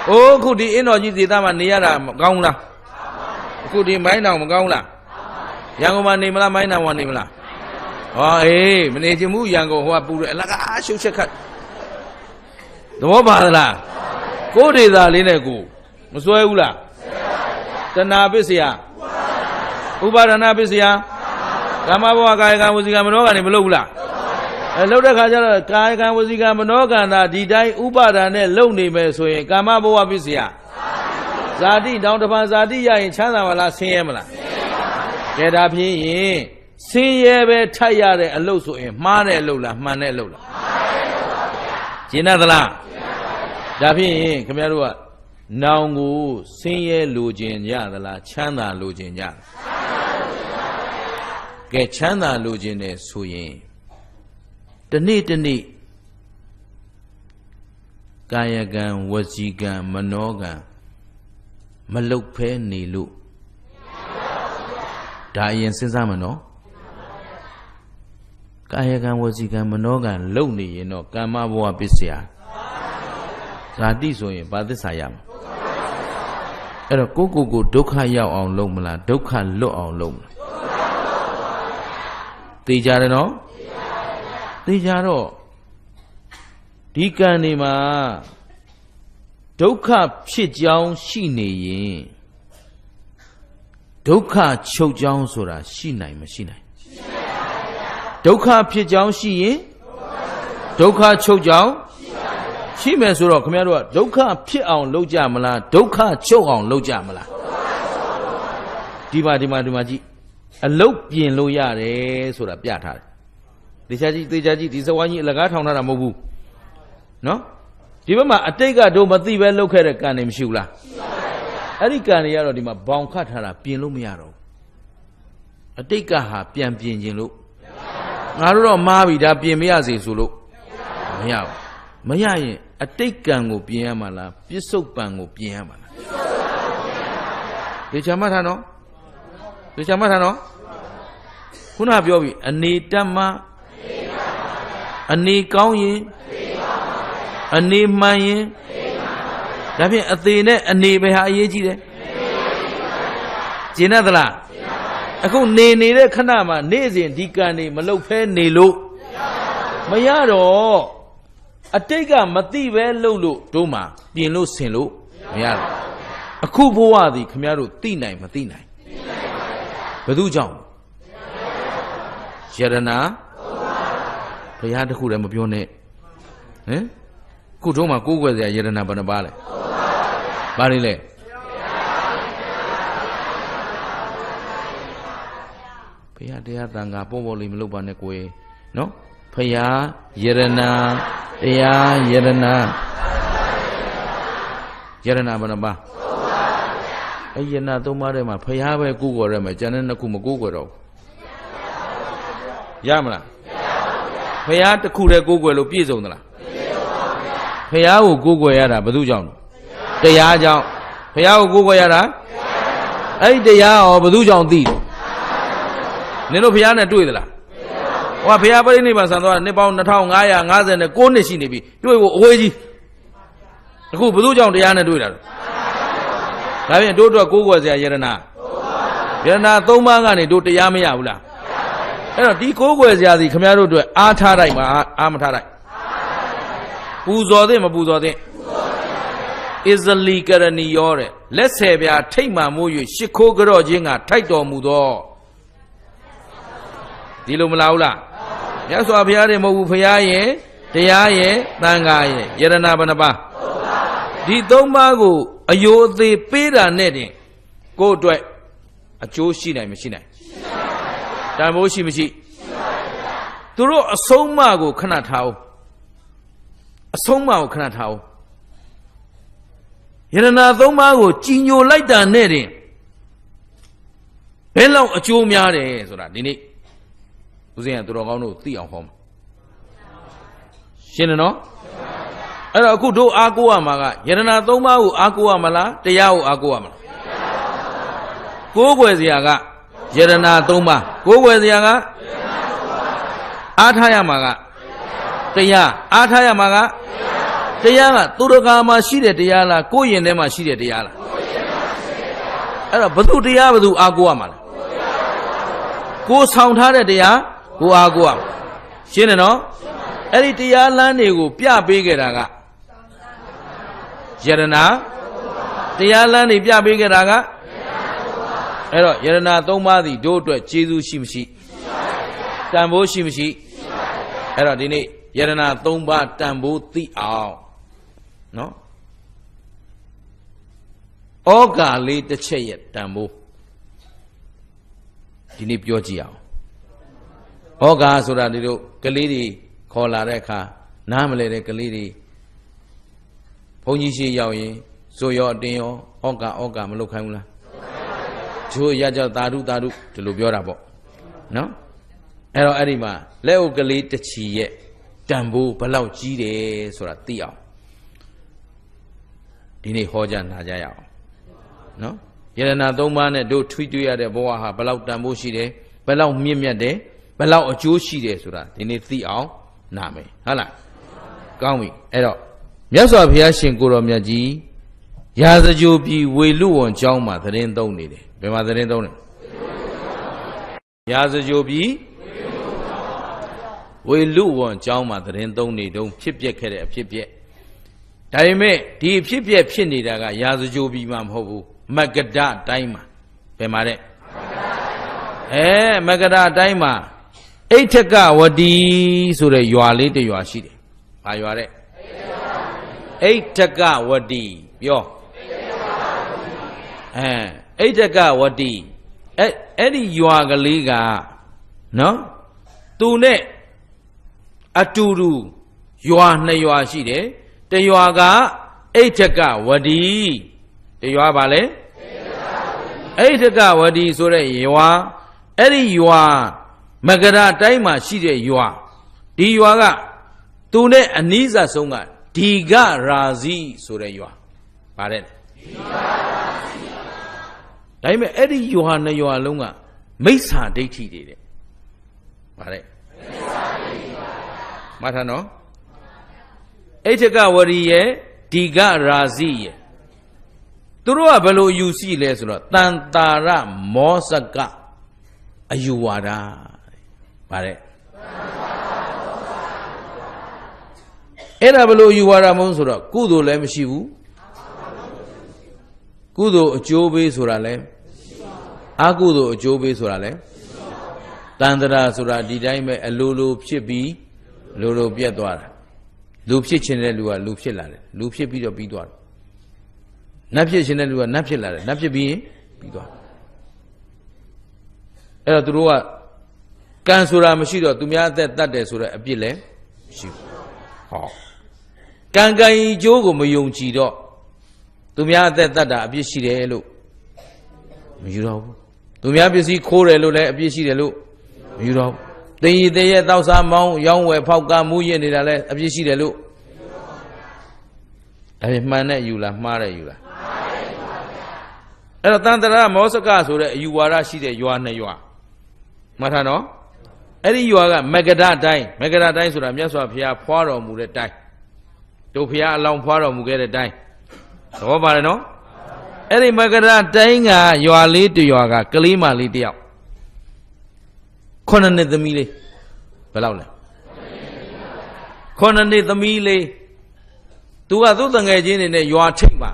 အိုးအခုဒီအင်းတော်ကြီးဒေသမှာနေရတာမကောင်းလားအခုဒီမိုင်းတောင်မကောင်းလားရန်ကုန်မှာနေမလားမိုင်းတောင်မှာနေမလားဟောအေးမနေချင်ဘူးရန်ကုန်ဟိုကပူတယ်အလကားရှုပ်ချက်ခတ်သဘောပါသလားကိုယ်ဒေသလေးနဲ့ကိုမစွဲဘူးလားတဏှာပစ္စယဥပါဒနာပစ္စယကာမဘဝကာယကံဝစီကံမနောကံနေမလုပ်ဘူးလားလှုပ်တဲ့ခါကျတော့ကာယကံဝစီကံမနောကံသာဒီတိုင်းဥပါဒာနဲ့လုံနေမယ်ဆိုရင်ကာမဘဝပစ္စယဇာတိတောင်တပံဇာတိရရင်ချမ်းသာမလားဆင်းရဲမလားကဲဒါဖြင့်ရင်ဆင်းရဲပဲထပ်ရတဲ့အလုပ်ဆိုရင်မှားတဲ့အလုပ်လားမှန်တဲ့အလုပ်လားကျင့်တတ်သလားဒါဖြင့်ရင်ခင်ဗျားတို့ကနောင်ကိုဆင်းရဲလိုခြင်းကြသလားချမ်းသာလိုခြင်းကြကဲချမ်းသာလိုခြင်းနဲ့ဆိုရင်တနေ့တနေ့ကာယကံဝစီကံမနောကံမလုတ်ဖဲနေလို့ဒါအရင်စဉ်းစားမှာနော်ကာယကံဝစီကံမနောကံလုံနေရင်တော့ကာမဘဝပစ္စယဇာတိဆိုရင်ဘာသစ္စာရမှာအဲ့တော့ကိုဒုက္ခရောက်အောင်လုပ်မလားဒုက္ခလွတ်အောင်လုပ်မလားသိကြတယ်နော်သိကြတော့ဒီကံနေမှာဒုက္ခဖြစ်ကြောင်းရှိနေရင်ဒုက္ခချုပ်ကြောင်းဆိုတာရှိနိုင်မရှိနိုင်ဒုက္ခဖြစ်ကြောင်းရှိရင်ဒုက္ခချုပ်ကြောင်းရှိမယ်ဆိုတော့ခင်ဗျားတို့ကဒုက္ခဖြစ်အောင်လုပ်ကြမလားဒုက္ခချုပ်အောင်လုပ်ကြမလားဒီမှာကြည့်အလုတ်ပြင်လို့ရတယ်ဆိုတာပြထားတယ်သေချာကြည့်ဒီစဝိုင်းကြီးအလကားထောင်ထားတာမဟုတ်ဘူးနော်ဒီဘက်မှာအတိတ်ကတို့မသိပဲလုပ်ခဲ့တဲ့ကံတွေမရှိဘူးလားအဲ့ဒီကံတွေကတော့ဒီမှာဘောင်ခတ်ထားတာပြင်လို့မရတော့အတိတ်ကဟာပြန်ပြင်ခြင်းလို့ငါတို့တော့မှားပြီဒါပြင်မရစေဆိုလို့မရဘူးမရရင်အတိတ်ကံကိုပြင်ရမှာလားပြစ္ဆုတ်ပံကိုပြင်ရမှာလားဒီချမ်းမထားနော်ခုနပြောပြီအနေတတ်မှအနေကောင်းရင်အနေမှန်ရင်ဒါဖြင့်အသေးနဲ့အနေပဲဟာအရေးကြီးတယ်ကျင်တတ်သလားအခုနေတဲ့ခဏမှာနေ့စဉ်ဒီကံနေမလုတ်ဖဲနေလို့မရတော့အတိတ်ကမသိပဲလှုပ်လို့တို့မှာပြင်လို့ဆင်လို့မရတော့အခုဘဝသည်ခမည်းတော်သိနိုင်မသိနိုင်ဘယ်သူကြောင့်ယရနာဘုရားတခုလည်းမပြောနဲ့ဟင်ခုတို့မှာကိုးကွယ်စရာယရနာဘယ်နှပါလဲဘာတွေလဲဘုရားတရားတန်ခါပေါ်လေးမလုပ်ပါနဲ့ကိုယ်နော်ဘုရားယရနာတရားယရနာဘယ်နှပါအဲ့ယရနာသုံးပါးထဲမှာဘုရားပဲကိုးကွယ်ရမယ်ကျန်တဲ့နှစ်ခုမကိုးကွယ်တော့ ရမလားဖရာတစ်ခုတည်းကိုးကွယ်လို့ပြည့်စုံသလားဖရာကိုကိုးကွယ်ရတာဘယ်သူကြောင့်တရားကြောင့်ဖရာကိုကိုးကွယ်ရတာအဲ့ဒီတရားရောဘယ်သူကြောင့်သိတယ်နင်တို့ဖရာနဲ့တွေ့သလားဟောဖရာပရိနိဗ္ဗာန်ဆံသွားနှစ်ပေါင်း2559နှစ်ရှိနေပြီတွေ့ဖို့အဝေးကြီးအခုဘယ်သူကြောင့်တရားနဲ့တွေ့တာလဲဒါဖြင့်တို့အတွက်ကိုးကွယ်စရာယရဏသုံးပါးကနေတို့တရားမရဘူးလားအဲ့တော့ဒီကိုးကွယ်စရာစီခမည်းတော်အတွက်အားထားလိုက်မှာအားမထားလိုက်ပူဇော်သင့်မပူဇော်သင့်အစ္စလီကရဏီယောတဲ့လက်ဆယ်ပြာထိတ်မှမိုး၍ရှ िख ိုးကြော့ခြင်းကထိုက်တော်မူသောဒီလိုမလားဘူးလားမြတ်စွာဘုရားတွေမဟုတ်ဘူးဘုရားရဲ့တရားရဲ့သံဃာရဲ့ယရဏဘယ်နှပါးဒီသုံးပါးကိုအယိုအသေးပေးတာနဲ့တင်ကိုယ့်အတွက်အကျိုးရှိနိုင်မရှိနိုင်တန်ဖိုးရှိမရှိသူတို့အဆုံးအမကိုခဏထားအောင်အဆုံးအမကိုခဏထားအောင်ယရဏသုံးပါးကိုကြည်ညိုလိုက်တာနဲ့တင်ဘယ်လောက်အကျိုးများတယ်ဆိုတာဒီနေ့ဦးဇင်းကသူတော်ကောင်းတို့သိအောင်ဟောမှာရှင်းတယ်နော်အဲ့တော့အခုတို့အားကိုးရမှာကယရဏသုံးပါးကိုအားကိုးရမလားတရားကိုအားကိုးရမလားကိုးကွယ်စရာကယရဏသုံးပါးကိုးကွယ်စရာကအားထားရမှာကတရားအားထားရမှာကတရားကသူတော်ကာမှာရှိတဲ့တရားလားကိုယ့်ရင်ထဲမှာရှိတဲ့တရားလားအဲ့တော့ဘသူတရားဘသူအားကိုးရမှာလဲကိုယ်ဆောင်ထားတဲ့တရားကိုအားကိုးရမှာရှင်းတယ်နော်အဲ့ဒီတရားလမ်းတွေကိုပြပေးခဲ့တာကယရဏတရားလမ်းတွေပြပေးခဲ့တာကအဲ့တော့ယရဏသုံးပါးသည်တို့အတွက်ကျေးဇူးရှိမရှိတန်ဖိုးရှိမရှိအဲ့တော့ဒီနေ့ယရဏသုံးပါးတန်ဖိုးသိအောင်နော်ဩဃာလေးတစ်ချက်ရဲ့တန်ဖိုးဒီနေ့ပြောကြည့်အောင်ဩဃာဆိုတာဒီတို့ကလေးတွေခေါ်လာတဲ့အခါနားမလဲတဲ့ကလေးတွေဘုန်းကြီးရှိရောက်ရင်ဇိုရောအတင်းရောဩဃာမလုပ်ခိုင်းဘူးလားကျိုးရကြသာဓုဒီလိုပြောတာပေါ့နော်အဲ့တော့အဲ့ဒီမှာလက်ဥကလေးတစ်ချီရဲ့တန်ဖိုးဘယ်လောက်ကြီးတယ်ဆိုတာသိအောင်ဒီနေ့ဟောကြားနာကြရအောင်နော်ယရဏသုံးပါးနဲ့တို့ထွေးတွေ့ရတဲ့ဘဝဟာဘယ်လောက်တန်ဖိုးရှိတယ်ဘယ်လောက်မြင့်မြတ်တယ်ဘယ်လောက်အကျိုးရှိတယ်ဆိုတာဒီနေ့သိအောင်နာမယ်ဟုတ်လားကောင်းပြီအဲ့တော့မြတ်စွာဘုရားရှင်ကိုတော်မြတ်ကြီးရာဇဂိုပြည်ဝေလူဝံကျောင်းမှာသတင်းသုံးနေတယ်ဘယ်မှာသတင်းသုံးလဲရာဇဂိုပြည်ဝေလူဝံကျောင်းမှာသတင်းသုံးနေတုန်းဖြစ်ပျက်ခဲ့တဲ့အဖြစ်ပျက်ဒါပေမဲ့ဒီအဖြစ်ပျက်ဖြစ်နေတာကရာဇဂိုပြည်မှာမဟုတ်ဘူးမဂ္ဂဒတိုင်းမှာဘယ်မှာတဲ့မဂ္ဂဒတိုင်းမှာအိဋ္ဌကဝတီဆိုတဲ့ရွာလေးတစ်ရွာရှိတယ်။ဘာရွာတဲ့အိဋ္ဌကဝတီပြောအိဋ္ဌကဝတီအဲ့ဒီရွာကလေးကနော်သူနဲ့အတူတူရွာနှစ်ရွာရှိတယ်တရွာကအိဋ္ဌကဝတီတရွာပါလေအိဋ္ဌကဝတီဆိုတဲ့ရွာအဲ့ဒီရွာမဂ္ဂရတိုင်းမှာရှိတဲ့ရွာဒီရွာကသူနဲ့အနီးစပ်ဆုံးကဒီဂရာဇီဆိုတဲ့ရွာပါတယ်ဒီဂရာဇီဒါပေမဲ့အဲ့ဒီရွာနှစ်ရွာလုံးကမိစ္ဆာဒိဋ္ဌိတွေတဲ့ပါတယ်မိစ္ဆာဒိဋ္ဌိပါမှတ်ထားနော်အိဋ္ဌကဝရီရဲ့ဒီဂရာဇီရဲ့သူတို့ကဘယ်လိုယူစီလဲဆိုတော့တန်တာရမောစကအယူဝါဒပါတယ်အဲ့ဒါဘယ်လိုယူဝါဒမုန်းဆိုတော့ကုသိုလ်လည်းမရှိဘူးကုသိုလ်အကျိုးပေးဆိုတာလည်းအကုသိုလ်အကျိုးပေးဆိုတာလည်းတန်တရာဆိုတာဒီတိုင်းပဲအလိုလိုဖြစ်ပြီးလိုလိုပြတ်သွားတာလူဖြစ်ခြင်းတဲ့လူကလူဖြစ်လာတယ်လူဖြစ်ပြီးတော့ပြီးသွားတယ်နတ်ဖြစ်ခြင်းတဲ့လူကနတ်ဖြစ်လာတယ်နတ်ဖြစ်ပြီးရင်ပြီးသွားအဲ့တော့သူတို့ကကံဆိုတာမရှိတော့သူများအသက်တတ်တယ်ဆိုတော့အပြစ်လည်းမရှိဘူးဟောကံကံဤကျိုးကိုမယုံကြည်တော့သူများအသက်တတ်တာအပြစ်ရှိတယ်လို့မယူတော့ဘူးသူများပစ္စည်းခိုးတယ်လို့လည်းအပြစ်ရှိတယ်လို့မယူတော့ဘူး တင်ရီတဲ့ရဲ့တောက်စားမောင်းရောင်းဝယ်ဖောက်ကမူးရစ်နေတာလဲအပြစ်ရှိတယ်လို့အဲ့မှန်တဲ့ယူလားမှားတဲ့ယူလားအဲ့တော့တန်တရာမောစကဆိုတဲ့အယူဝါဒရှိတဲ့ရွာနှစ်ရွာမှတ်ထားနော်အဲ့ဒီရွာကမဂဒတိုင်းဆိုတာမြတ်စွာဘုရားဖွာတော်မူတဲ့တိုင်းတို့ဘုရားအလောင်းဖွာတော်မူခဲ့တဲ့တိုင်းသဘောပါတယ်နော်အဲ့ဒီမဂဒတိုင်းကရွာလေးတစ်ရွာကကလေးမလေးတစ်ယောက်9 နှစ်သမီးလေးဘယ်လောက်လဲ9 နှစ်သမီးလေးသူကသူ့တငယ်ချင်းတွေနဲ့ရွာထိပ်မှာ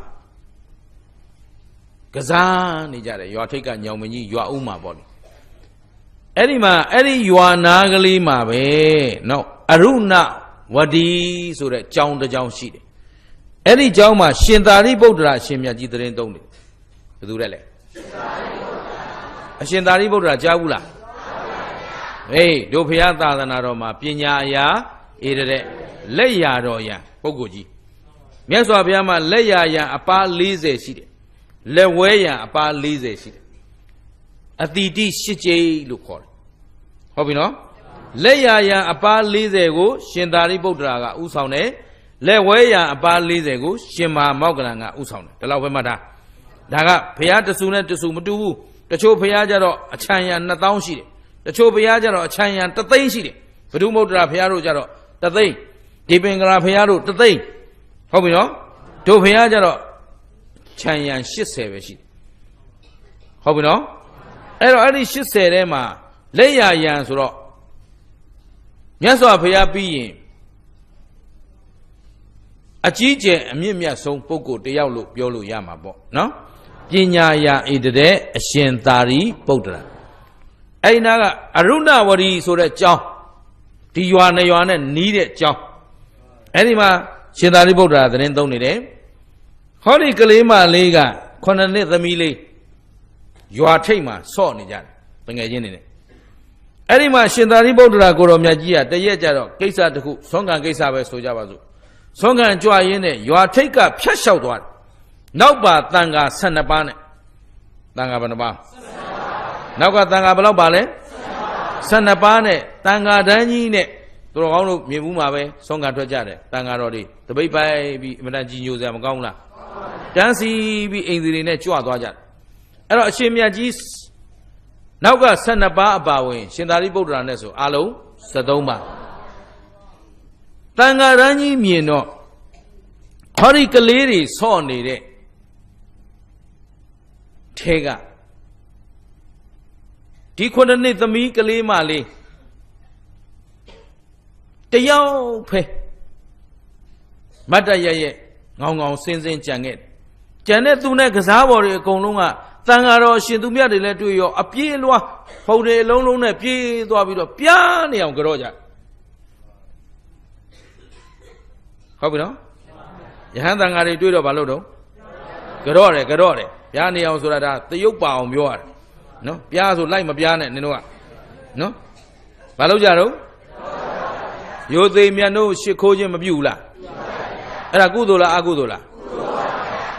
ကစားနေကြတယ်ရွာထိပ်ကညောင်မကြီးရွာဥမှာပေါ့လေအဲ့ဒီမှာအဲ့ဒီရွာနာကလေးမှာပဲနော်အရုဏဝဒီဆိုတဲ့ကျောင်းတစ်ကျောင်းရှိတယ်အဲ့ဒီကျောင်းမှာရှင်သာရိပုတ္တရာရှင်မြတ်ကြီးသရင်သုံးတယ်ဘယ်သူလဲအရှင်သာရိပုတ္တရာကြားဘူးလားဟေးတို့ဘုရားသာသနာတော်မှာပညာအရာဧရတဲ့လက်ရာတော်ရန်ပုဂ္ဂိုလ်ကြီးမြတ်စွာဘုရားမှာလက်ရာရန်အပါ40ရှိတယ်လက်ဝဲရန်အပါ40ရှိတယ်အတိတိ8ကျိလို့ခေါ်တယ်ဟုတ်ပြီနော်လက်ရာရန်အပါ40ကိုရှင်သာရိပုတ္တရာကဥဆောင်တယ်လက်ဝဲရန်အပါ40ကိုရှင်မဟာမောက္ကလန်ကဥဆောင်တယ်ဒီလောက်ပဲမှတ်တာဒါကဘုရားတဆူနဲ့တဆူမတူဘူးတချို့ဘုရားကြတော့အချမ်းရန်2000ရှိတယ်တချို့ဘုရားကြတော့အချမ်းရန်3သိန်းရှိတယ်ဘုဒ္ဓမုဒ္ဒရာဘုရားတို့ကြတော့3သိန်းဒီပင်ကရာဘုရားတို့3သိန်းဟုတ်ပြီနော်တို့ဘုရားကြတော့ချမ်းရန်80ပဲရှိတယ်ဟုတ်ပြီနော်အဲ့တော့အဲ့ဒီ80ထဲမှာလက်ရရန်ဆိုတော့မြတ်စွာဘုရားပြီးရင်အကြီးကျယ်အမြင့်မြတ်ဆုံးပုဂ္ဂိုလ်တယောက်လို့ပြောလို့ရမှာပေါ့နော်ပညာရာဣတတဲ့အရှင်သာရိပုတ္တရာအဲ့ဒီနာကအရုဏဝရီဆိုတဲ့ကျောင်းဒီရွာနှစ်ရွာနဲ့နီးတဲ့ကျောင်းအဲ့ဒီမှာရှင်သာရိပုတ္တရာသတင်းသုံးနေတယ်ဟောဒီကလေးမလေးက9 နှစ်သမီးလေးရွာထိပ်မှာဆော့နေကြတယ်တငယ်ချင်းတွေနဲ့အဲ့ဒီမှာရှင်သာရိပုတ္တရာကိုတော်မြတ်ကြီးကတရက်ကြတော့ကိစ္စတစ်ခုဆုံးခံကိစ္စပဲဆိုကြပါစို့ဆုံးခံကြွရင်းနဲ့ရွာထိပ်ကဖြတ်လျှောက်သွားတယ်နောက်ပါတန်ဃာ12ပါးနဲ့တန်ဃာဘယ်နှပါးနောက်ကတန်ဃာဘယ်လောက်ပါလဲ12ပါးနဲ့တန်ဃာတန်းကြီးနဲ့သူတော်ကောင်းတို့မြင်ဘူးမှာပဲဆုံးခံထွက်ကြတယ်တန်ဃာတော်တွေတပိတ်ပိုက်ပြီးအမှန်တန်ကြီးညိုစရာမကောင်းလားတန်းစီပြီးအိမ်စီတွေနဲ့ကြွသွားကြတယ်အဲ့တော့အရှင်မြတ်ကြီးနောက်က12ပါးအပါဝင်ရှင်သာရိပုတ္တရာနဲ့ဆိုအလုံး73ပါးတန်ဃာတန်းကြီးမြင်တော့ဟောဒီကလေးတွေဆော့နေတဲ့ထဲကဒီ9 နှစ်သမီးကလေးမလေးတယောက်ဖဲမတ်တရရဲ့ငောင်ငောင်စင်းစင်းကြံခဲ့ကြံတဲ့သူနဲ့ကစားပေါ်တွေအကုန်လုံးကတန်ဃာတော်ရှင်သူမြတ်တွေလည်းတွေ့ရောအပြေးလွှားဖုန်တွေအလုံးလုံးနဲ့ပြေးသွားပြီးတော့ပြားနေအောင်ကြော့ကြဟုတ်ပြီနော်ယဟန်တန်ဃာတွေတွေ့တော့ဘာလို့တော့ကြော့တယ်ပြားနေအောင်ဆိုတာဒါတရုပ်ပါအောင်ပြောရတယ်နော်ပြားဆိုလိုက်မပြားနဲ့နင်တို့ကနော်ဘာလို့ကြတော့ရိုသေမြတ်တို့ရှ िख ိုးခြင်းမပြုဘူးလားအဲ့ဒါကုသိုလ်လားအကုသိုလ်လား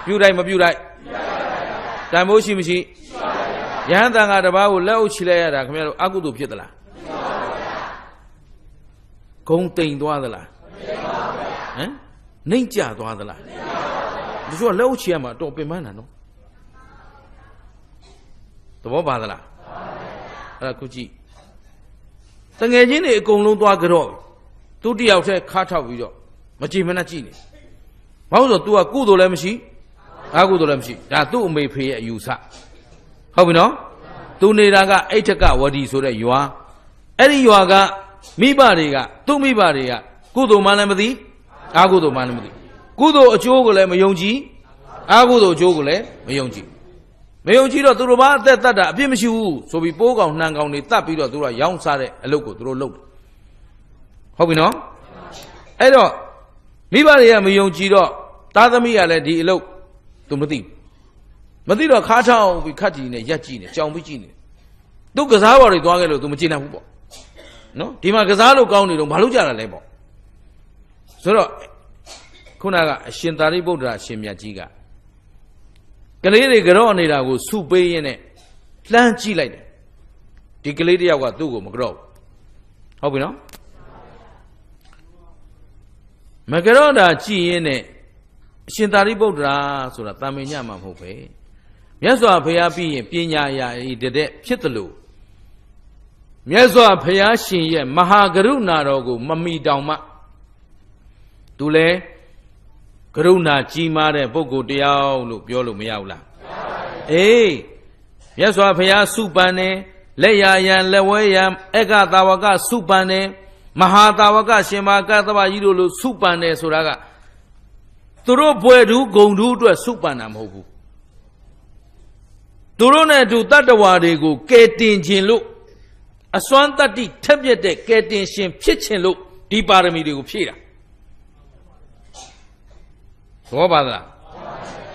ပြုတိုင်းမပြုတိုင်းတန်ဖိုးရှိမရှိယဟန်တန်ဃာတစ်ပါးကိုလက်အုပ်ချလိုက်ရတာခင်ဗျားတို့အကုသိုလ်ဖြစ်သလားဂုံတိမ်သွားသလားဟမ်နှိမ့်ကျသွားသလားဒီဆိုလက်အုပ်ချရမှာတော့ပင်ပန်းတာနော်သဘောပါသလားအဲ့ဒါခုကြည့်တငယ်ချင်းတွေအကုန်လုံးသွားကြော့သူတယောက်တည်းခါထောက်ပြီးတော့မကြည်မနှက်ကြည့်နေဘာလို့ဆို तू ကကုသိုလ်လည်းမရှိအကုသိုလ်လည်းမရှိဒါသူ့အမေဖေရဲ့အယူဆဟုတ်ပြီနော် तू နေတာကအိဋ္ဌကဝဒီဆိုတဲ့ရွာအဲ့ဒီရွာကမိဘတွေကသူ့မိဘတွေကကုသိုလ်မှလည်းမသိအကုသိုလ်မှလည်းမသိကုသိုလ်အကျိုးကိုလည်းမယုံကြည်အကုသိုလ်အကျိုးကိုလည်းမယုံကြည်တော့သူတို့ဘာအသက်တတ်တာအပြစ်မရှိဘူးဆိုပြီးပိုးကောင်နှံကောင်တွေတတ်ပြီးတော့သူတို့ကရောင်းစားတဲ့အလုပ်ကိုသူတို့လုပ်တယ်ဟုတ်ပြီနော်အဲ့တော့မိဘတွေကမယုံကြည်တော့သားသမီးကလည်းဒီအလုပ်သူမသိတော့ခါထောက်ပြီးခတ်ကြည့်နေရက်ကြည့်နေကြောင်ပြီးကြည့်နေသူကစားပေါ်တွေသွားခဲ့လို့သူမကျေနပ်ဘူးပေါ့နော်ဒီမှာကစားလို့ကောင်းနေတော့ဘာလို့ကြတာလဲပေါ့ဆိုတော့ခုနကအရှင်သာရိပုတ္တရာရှင်မြတ်ကြီးကကလေးတွေကြော့နေတာကိုစုပေးရင်းနဲ့လှမ်းကြည့်လိုက်တယ်ဒီကလေးတယောက်ကသူ့ကိုမကြော့ဘူး ဟုတ်ပြီနော်မကရောတာကြည်ရင်နဲ့အရှင်သာရိပုတ္တရာဆိုတာတာမင်ညမှာမဟုတ်ပဲမြတ်စွာဘုရားပြီးရင်ပညာရာဤတဲ့ဖြစ်တယ်လို့မြတ်စွာဘုရားရှင်ရဲ့မဟာကရုဏာတော်ကိုမမီတောင်မှသူလဲကရုဏာကြီးမားတဲ့ပုဂ္ဂိုလ်တယောက်လို့ပြောလို့မရဘူးလားအေးမြတ်စွာဘုရားစုပန်တယ်လက်ရယံလက်ဝဲယံဧကသာဝကစုပန်တယ်မဟာသာဝကရှင်မကသဗ္ဗကြီးတို့လို့စုပန်တယ်ဆိုတာကသူတို့ဘွယ်သူဂုံသူအတွက်စုပန်တာမဟုတ်ဘူးသူတို့နဲ့အတူတတ္တဝါတွေကိုကယ်တင်ခြင်းလို့အစွမ်းတတ္တိထက်မြက်တဲ့ကယ်တင်ရှင်ဖြစ်ခြင်းလို့ဒီပါရမီတွေကိုဖြည့်တာသဘောပါသလား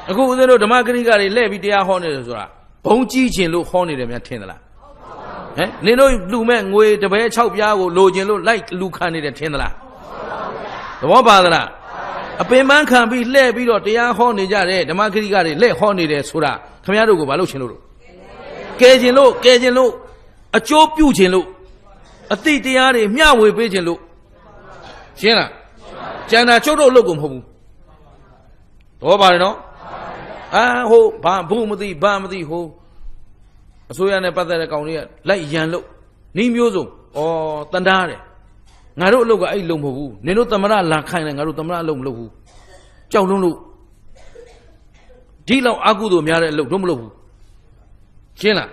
အခုဦးဇင်းတို့ဓမ္မဂရိကတွေလှည့်ပြီးတရားဟောနေတယ်ဆိုတာဘုံကြီးခြင်းလို့ဟောနေတယ်များထင်သလားဟမ်နင်တို့လူမဲ့ငွေတပည့်6ပြားကိုလိုချင်လို့လိုက်လူခံနေတယ်ထင်သလားသဘောပါသလားအပင်ပန်းခံပြီးလှည့်ပြီးတော့တရားဟောနေကြတယ်ဓမ္မဂရိကတွေလှည့်ဟောနေတယ်ဆိုတာခင်ဗျားတို့ကိုမလုပ်ချင်လို့ကဲခြင်းလို့အကျိုးပြုခြင်းလို့အတိတရားတွေမျှဝေပေးခြင်းလို့ရှင်းလားကျန်တာချုပ်တော့လုပ်ကုန်မဟုတ်ဘူးတော့ပါတယ်နော်ဟိုဘာဘူးမသိဘာမသိဟိုအစိုးရနဲ့ပတ်သက်တဲ့ကောင်တွေကလိုက်ရန်လို့နှီးမျိုးစုံတန်တားတယ်ငါတို့အလုပ်ကအဲ့လုံမဟုတ်ဘူးနင်တို့သမရလာခိုင်းတယ်ငါတို့သမရအလုပ်မလုပ်ဘူးကြောက်လုံးလို့ဒီလောက်အကုသို့များတဲ့အလုပ်တော့မလုပ်ဘူးရှင်းလား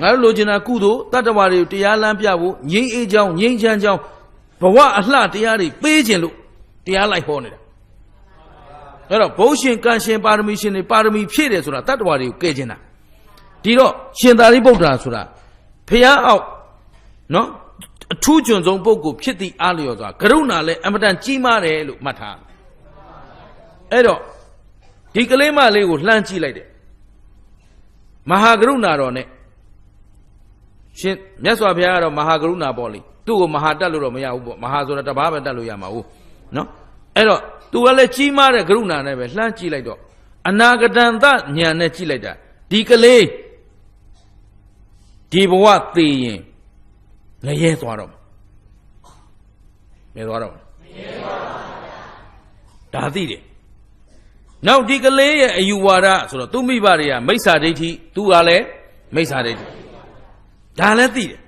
ငါတို့လိုချင်တာကုသို့တတ္တဝါတွေတရားလမ်းပြဖို့ငြိမ်းအေးချောင်းငြိမ်းချမ်းချောင်းဘဝအလှတရားတွေပေးခြင်းလို့တရားလိုက်ဟောနေတာအဲ့တော့ဘုရှင်ကံရှင်ပါရမီရှင်တွေပါရမီဖြည့်တယ်ဆိုတာတတ္တဝါတွေကိုကဲခြင်းတာဒီတော့ရှင်သာရိပုတ္တရာဆိုတာဖျားအောက်နော်အထူးကျွန်းဆုံးပုဂ္ဂိုလ်ဖြစ်သည့်အားလျော်စွာကရုဏာလည်းအမတန်ကြီးမားတယ်လို့မှတ်ထားအဲ့တော့ဒီကလေးမလေးကိုလှမ်းကြည့်လိုက်တယ်မဟာကရုဏာတော်နဲ့ရှင်မြတ်စွာဘုရားကတော့မဟာကရုဏာပေါ့လေသူ့ကိုမဟာတက်လို့တော့မရဘူးပေါ့မဟာဆိုတာတပါးပဲတက်လို့ရမှာဟုတ်နော်အဲ့တော့သူကလည်းကြီးမားတဲ့ကရုဏာနဲ့ပဲလှမ်းကြည့်လိုက်တော့အနာဂတံသဉာဏ်နဲ့ကြည့်လိုက်တာဒီကလေးဒီဘဝသိရင်ငရဲသွားတော့မယ်သွားတော့ဒါသိတယ်နောက်ဒီကလေးရဲ့အယူဝါဒဆိုတော့သူမိဘတွေကမိစ္ဆာဒိဋ္ဌိသူကလည်းမိစ္ဆာဒိဋ္ဌိဒါလည်းသိတယ်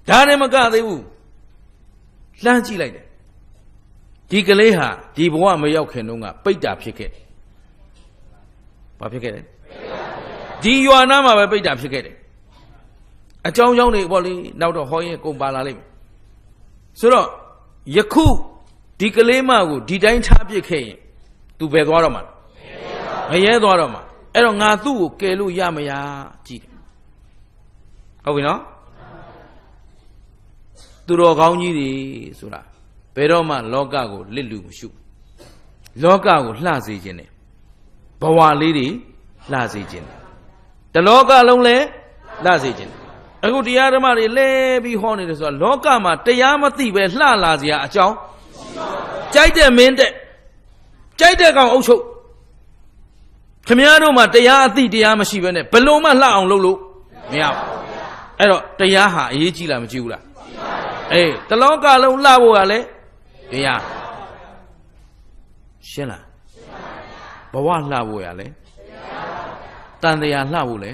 ဒါနဲ့မကသေးဘူးလှမ်းကြည့်လိုက်တယ်ဒီကလေးဟာဒီဘဝမရောက်ခင်တုန်းကပိဋ္ဌာဖြစ်ခဲ့တယ်ဘာဖြစ်ခဲ့လဲဒီရွာနာမှာပဲပိဋ္ဌာဖြစ်ခဲ့တယ်အကြောင်းကြောင့်တွေပေါ့လေနောက်တော့ဟောရင်ကုန်ပါလာလိမ့်မယ်ဆိုတော့ယခုဒီကလေးမကိုဒီတိုင်းထားပစ်ခဲ့ရင်သူပဲသွားတော့မှာမရဲသွားတော့မှာအဲ့တော့ငါသူ့ကိုကယ်လို့ရမရကြည့်တယ်ဟုတ်ပြီနော်သူတော်ကောင်းကြီးတွေဆိုတာဘယ်တော့မှလောကကိုလစ်လူမရှုလောကကိုလှစေခြင်းတယ်ဘဝလေးတွေလှစေခြင်းတယ်တလောကလုံးလဲလှစေခြင်းတယ်အခုတရားဓမ္မတွေလဲပြီးဟောနေတယ်ဆိုတာလောကမှာတရားမသိပဲလှလာစရာအကြောင်းကြိုက်တဲ့မင်းတဲ့ကြိုက်တဲ့ကောင်အုပ်ချုပ်ခမည်းတော်မှာတရားအသိတရားမရှိဘဲနဲ့ဘလို့မှလှအောင်လုပ်လို့မရဘူးအဲ့တော့တရားဟာအရေးကြီးလားမကြီးဘူးလားအေးတလောကလုံးလှဖို့ကလည်းတရားရှင်းလားဘဝလှဖို့ရလဲတန်တရားလှဖို့လဲ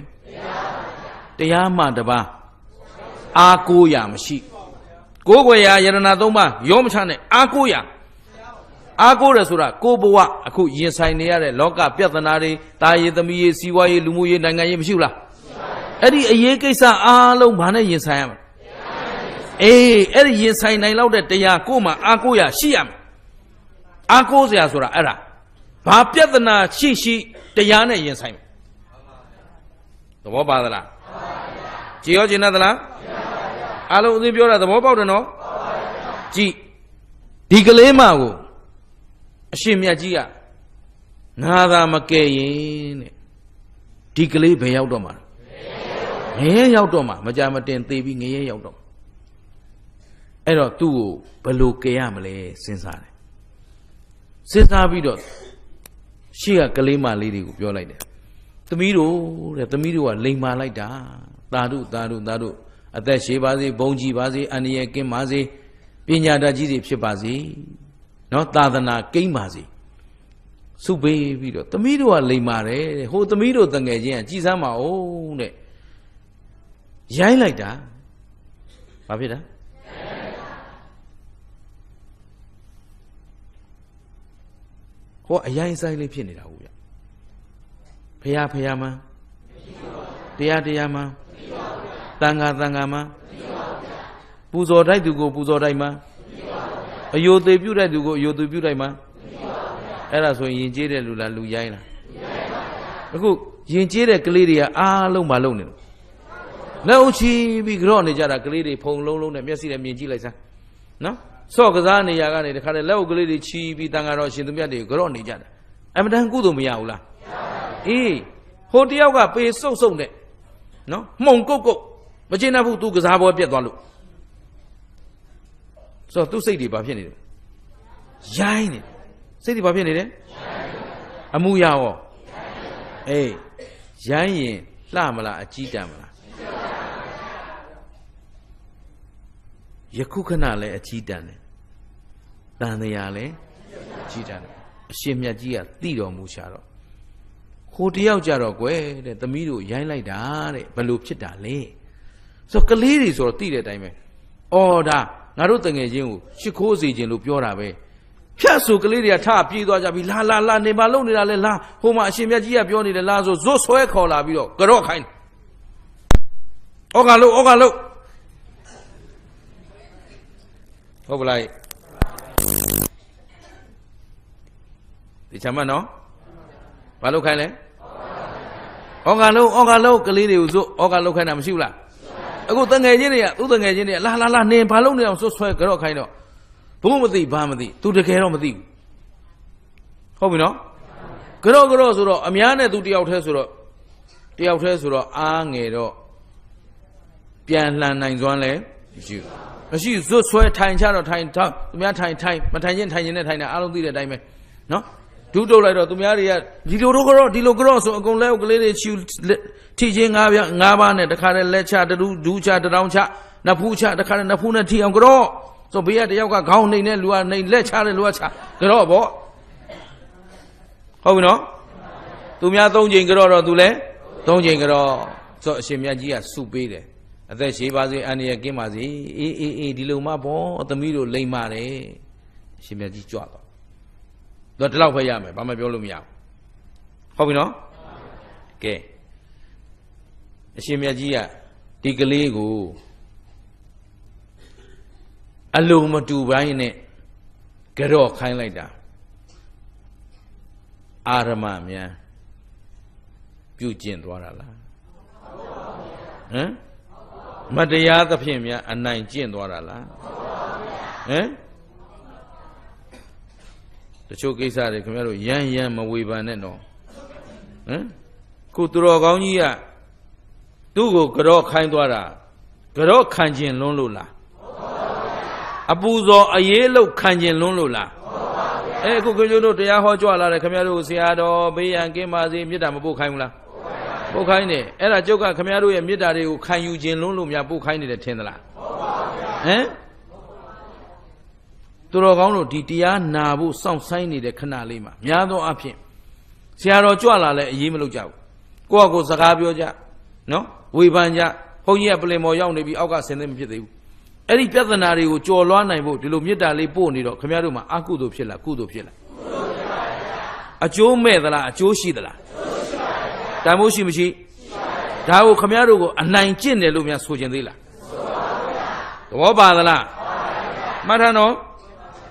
တရားမှတပါးအာကိုးရမရှိကိုးကွယ်ရာယရဏသုံးပါးရောမချနဲ့အာကိုးရအာကိုးရဆိုတာကိုဘဝအခုရင်ဆိုင်နေရတဲ့လောကပြဿနာတွေတာရည်သမီးရေးစီးပွားရေးလူမှုရေးနိုင်ငံရေးမရှိဘူးလားအဲ့ဒီအရေးကိစ္စအားလုံးဘာနဲ့ရင်ဆိုင်ရမလဲအေးအဲ့ဒီရင်ဆိုင်နိုင်လောက်တဲ့တရားကိုမှအာကိုးရရှိရမယ်အာကိုးစရာဆိုတာအဲ့ဒါဘာပြဿနာရှိတရားနဲ့ရင်ဆိုင်မယ်သဘောပါသလားကြည်ရောကျင်သလားအားလုံးဦးသိပြောတာသဘောပေါက်တယ်နော်ကြည်ဒီကလေးမကိုအရှင်မြတ်ကြီးကငါသာမကယ်ရင်တဲ့ဒီကလေးဘယ်ရောက်တော့မှာငရဲရောက်တော့မှာမကြမတင်သေးပြီးငရဲရောက်တော့အဲ့တော့သူ့ကိုဘယ်လိုကယ်ရမလဲစဉ်းစားတယ်စဉ်းစားပြီးတော့ရှေ့ကကလေးမလေးတွေကိုပြောလိုက်တယ်သမီးတို့တဲ့သမီးတို့ကလိမ်မာလိုက်တာသာဓု အသက်ရှည်ပါစေဘုံကြီးပါစေအန္တရာယ်ကင်းပါစေပညာတတ်ကြီးတွေဖြစ်ပါစေနော်သာသနာကိန်းပါစေစုပေးပြီးတော့သမီးတို့ကလိမ်ပါတယ်ဟိုသမီးတို့တငယ်ချင်းကကြည်စမ်းပါဦးတဲ့ရိုင်းလိုက်တာဘာဖြစ်တာဟောအရိုင်းဆိုင်လေးဖြစ်နေတာဟုတ်ဗျဖရာမန်းတရားမန်းတန်ဃာမန်းပူဇော်တိုက်သူကိုပူဇော်တိုက်မန်းအယိုသေးပြုတဲ့သူကိုအယိုသေးပြုတိုက်မန်းအဲ့ဒါဆိုရင်ယဉ်ကျေးတဲ့လူလားလူရိုင်းလားအခုယဉ်ကျေးတဲ့ကလေးတွေကအားလုံးမလုံးနေလို့လက်အုပ်ချီပြီးကြော့နေကြတာကလေးတွေဖုံလုံးနဲ့မျက်စိနဲ့မြင်ကြည့်လိုက်စမ်းနော်ဆော့ကစားနေရကနေတခါတည်းလက်အုပ်ကလေးတွေချီပြီးတန်ဃာတော်ရှင်သူမြတ်တွေကြော့နေကြတာအမှန်တန်ကုသိုလ်မရဘူးလားအေးဟိုတယောက်ကပေစုပ်နဲ့နော်မှုံကုတ်မကျင်တတ်ဘူးသူကစားပွဲပြတ်သွားလို့ဆိုတော့သူစိတ်တွေဘာဖြစ်နေလဲရိုင်းနေစိတ်တွေဘာဖြစ်နေလဲအမှုရရောအေးရိုင်းရင်လှမလားအကြီးတန်းမလားယခုခဏလည်းအကြီးတန်းတယ်တန်တရားလည်းအကြီးတန်းတယ်အရှင်မြတ်ကြီးကသိတော်မူရှာတော့ဟိုတယောက်ကြတော့ကွယ်တဲ့သမီးတို့ရိုင်းလိုက်တာတဲ့ဘယ်လိုဖြစ်တာလဲဆိုကလေးတွေဆိုတော့သိတဲ့အတိုင်းပဲအော်ဒါငါတို့တငယ်ချင်းကိုရှ िख ိုးစေခြင်းလို့ပြောတာပဲဖြတ်ဆိုကလေးတွေကထပြေးသွားကြပြီလာနေမလုံနေတာလဲလာဟိုမှာအရှင်မြတ်ကြီးကပြောနေတယ်လာဆိုဇွတ်ဆွဲခေါ်လာပြီးတော့ကြော့ခိုင်းဩကလုတ်ဟုတ်ပလားဒီချမ်းမနော်ဘာလုတ်ခိုင်းလဲဩကလုတ်ကလေးတွေကိုဇွတ်ဩကလုတ်ခိုင်းတာမရှိဘူးလားအခုတငယ်ချင်းတွေကသူ့တငယ်ချင်းတွေကလာနေဘာလုတ်နေအောင်ဇွတ်ဆွဲကြော့ခိုင်းတော့ဘုံမသိဘာမသိသူတကယ်တော့မသိဘူးဟုတ်ပြီနော်ကြော့ဆိုတော့အများနဲ့သူတယောက်တည်းဆိုတော့အားငယ်တော့ပြန်လှန်နိုင်စွမ်းလဲမရှိဇွတ်ဆွဲထိုင်ချတော့ထိုင်သူများထိုင်မထိုင်ချင်းနဲ့ထိုင်တာအားလုံးသိတဲ့အတိုင်းပဲနော်ဒုတုတ်လိုက်တော့သူများတွေကဒီလိုကြော့ဆိုအကုန်လဲကလေးတွေထီချင်း၅ပါးနဲ့တခါတည်းလက်ချဒူးချတရောင်းချနဖူးချတခါတည်းနဖူးနဲ့ထီအောင်ကြော့ဆိုဘေးကတယောက်ကခေါင်းနှိမ့်နဲ့လူကနှိမ့်လက်ချတဲ့လူကချကြော့ပေါ့ဟုတ်ပြီနော်သူများ၃ချိန်ကြော့တော့သူလဲ၃ချိန်ကြော့ဆိုအရှင်မြတ်ကြီးကစုပေးတယ်အသက်ရှည်ပါစေအန္တရာယ်ကင်းပါစေအေးဒီလိုမှပေါ့သမီးတို့လိမ့်ပါတယ်အရှင်မြတ်ကြီးကြွတော့ဒီလောက်ပဲရမယ်ဘာမှပြောလို့မရဘူးဟုတ်ပြီနော်ကဲအရှင်မြတ်ကြီးကဒီကလေးကိုအလုံးမတူပိုင်းနဲ့ကြော့ခိုင်းလိုက်တာအာရမများပြုကျင့်သွားတာလားဟမ်မတရားသဖြင့်များအနိုင်ကျင့်သွားတာလားဟမ်တချို့ကိစ္စတွေခင်ဗျားတို့ရမ်းမဝေဖန်နဲ့တော့ဟမ်ခုသူတော်ကောင်းကြီးကသူ့ကိုကြော့ခိုင်းသွားတာကြော့ခံခြင်းလွန်းလို့လားအပူဇော်အရေးလောက်ခံခြင်းလွန်းလို့လားအခုခင်ဗျားတို့တရားဟောကြွလာတယ်ခင်ဗျားတို့ဆရာတော်ဘေးရန်ကင်းပါစေမေတ္တာမပို့ခိုင်းဘူးလားပို့ခိုင်းတယ်အဲ့ဒါကျုပ်ကခင်ဗျားတို့ရဲ့မေတ္တာတွေကိုခံယူခြင်းလွန်းလို့များပို့ခိုင်းနေတယ်ထင်သလားဟမ်သူတော်ကောင်းတို့ဒီတရားနာဖို့စောင့်ဆိုင်နေတဲ့ခဏလေးမှာများသောအားဖြင့်ဆရာတော်ကြွလာလဲအရေးမလုပ်ကြဘူးကိုယ့်အကိုစကားပြောကြနော်ဝေဖန်ကြဘုန်းကြီးကပလင်မော်ရောက်နေပြီအောက်ကဆင်းသိမဖြစ်သေးဘူးအဲ့ဒီပြဿနာတွေကိုကြော်လွှားနိုင်ဖို့ဒီလိုမေတ္တာလေးပို့နေတော့ခင်ဗျားတို့မှာအကုသိုလ်ဖြစ်လားကုသိုလ်ဖြစ်လားအကျိုးမဲ့သလားအကျိုးရှိသလားတန်ဖိုးရှိမရှိဒါကိုခင်ဗျားတို့ကိုအနိုင်ကျင့်တယ်လို့များဆိုခြင်းသေးလားသဘောပါသလားမှတ်ထားနော်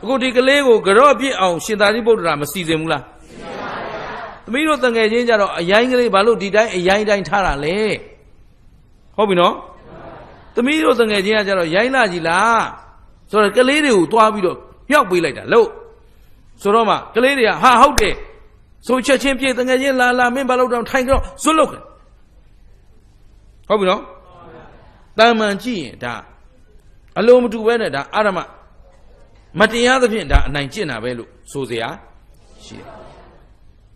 အခုဒီကလေးကိုကြော့ပြစ်အောင်ရှင်သာရိပုတ္တရာမစီစဉ်ဘူးလားသမီးတို့တငယ်ချင်းကြတော့အရိုင်းကလေးဘာလို့ဒီတိုင်းအရိုင်းတိုင်းထားတာလဲဟုတ်ပြီနော်သမီးတို့တငယ်ချင်းကကြတော့ရိုင်းလာကြီးလားဆိုတော့ကလေးတွေကိုတွားပြီးတော့မြောက်ပေးလိုက်တာလို့ဆိုတော့မှကလေးတွေကဟာဟုတ်တယ်ဆိုချက်ချင်းပြေတငယ်ချင်းလာမင်းဘာလို့တော့ထိုင်ကြတော့ဇွတ်လုတ်ခဲ့ဟုတ်ပြီနော်တာမန်ကြည့်ရင်ဒါအလုံးမတူပဲနဲ့ဒါအာရမမတရားသဖြင့်ဒါအနိုင်ကျင့်တာပဲလို့ဆိုเสียရှိတယ်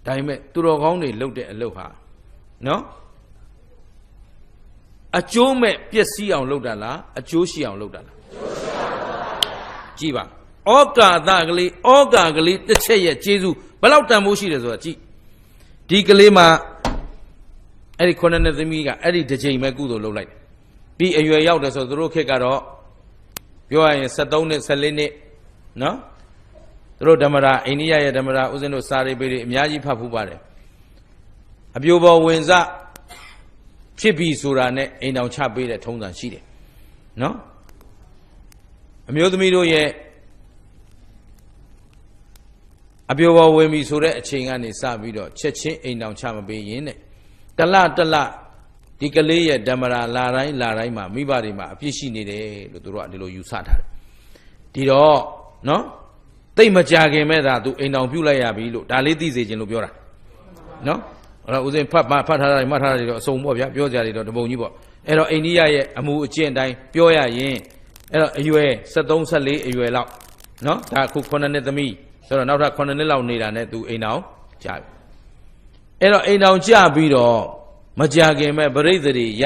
ဒါပေမဲ့သူတော်ကောင်းတွေလုပ်တဲ့အလုပ်ဟာနော် အကျိုးမဲ့ပျက်စီးအောင်လုပ်တာလားအကျိုးရှိအောင်လုပ်တာလားကြည့်ပါဩကာသကလေးဩကာကလေးတစ်ချက်ရဲ့ကျေးဇူးဘယ်လောက်တန်ဖိုးရှိတယ်ဆိုတာကြည့်ဒီကလေးမှာအဲ့ဒီ9နှစ်သမီးကအဲ့ဒီတစ်ချိန်ပဲကုသိုလ်လုပ်လိုက်ပြီးအရွယ်ရောက်တယ်ဆိုသူတို့ခေတ်ကတော့ပြောရရင်73နှစ်14နှစ်နော်သူတို့ဓမ္မရာအိန္ဒိယရဲ့ဓမ္မရာဦးဇင်းတို့စာရိပေတွေအများကြီးဖတ်ဖူးပါတယ်အပြိုပေါ်ဝင်စဖြစ်ပြီဆိုတာနဲ့အိမ်တော်ချပေးတဲ့ထုံးစံရှိတယ်နော်အမျိုးသမီးတို့ရဲ့အပြိုပေါ်ဝင်ပြီဆိုတဲ့အချိန်ကနေစပြီးတော့ချက်ချင်းအိမ်တော်ချမပေးရင်တဲ့တလဒီကလေးရဲ့ဓမ္မရာလာတိုင်းမှာမိဘတွေမှာအပြစ်ရှိနေတယ်လို့သူတို့ကဒီလိုယူဆထားတယ်ဒီတော့နော်တိတ်မကြခင်မဲ့သာသူအိမ်တော်ပြုတ်လိုက်ရပြီလို့ဒါလေးသိစေခြင်းလို့ပြောတာနော်အဲ့တော့ဦးဇင်းဖတ်ထားတာမှတ်ထားတာတွေတော့အစုံပေါ့ဗျာပြောကြတယ်တော့တပုံကြီးပေါ့အဲ့တော့အိန္ဒိယရဲ့အမှုအကျင့်တိုင်းပြောရရင်အဲ့တော့အရွယ်73 74အရွယ်လောက်နော်ဒါအခု9နှစ်သမီးဆိုတော့နောက်ထပ်9နှစ်လောက်နေတာနဲ့သူအိမ်တော်ကြာပြီအဲ့တော့အိမ်တော်ကြာပြီးတော့မကြခင်မဲ့ပရိသေတွေရ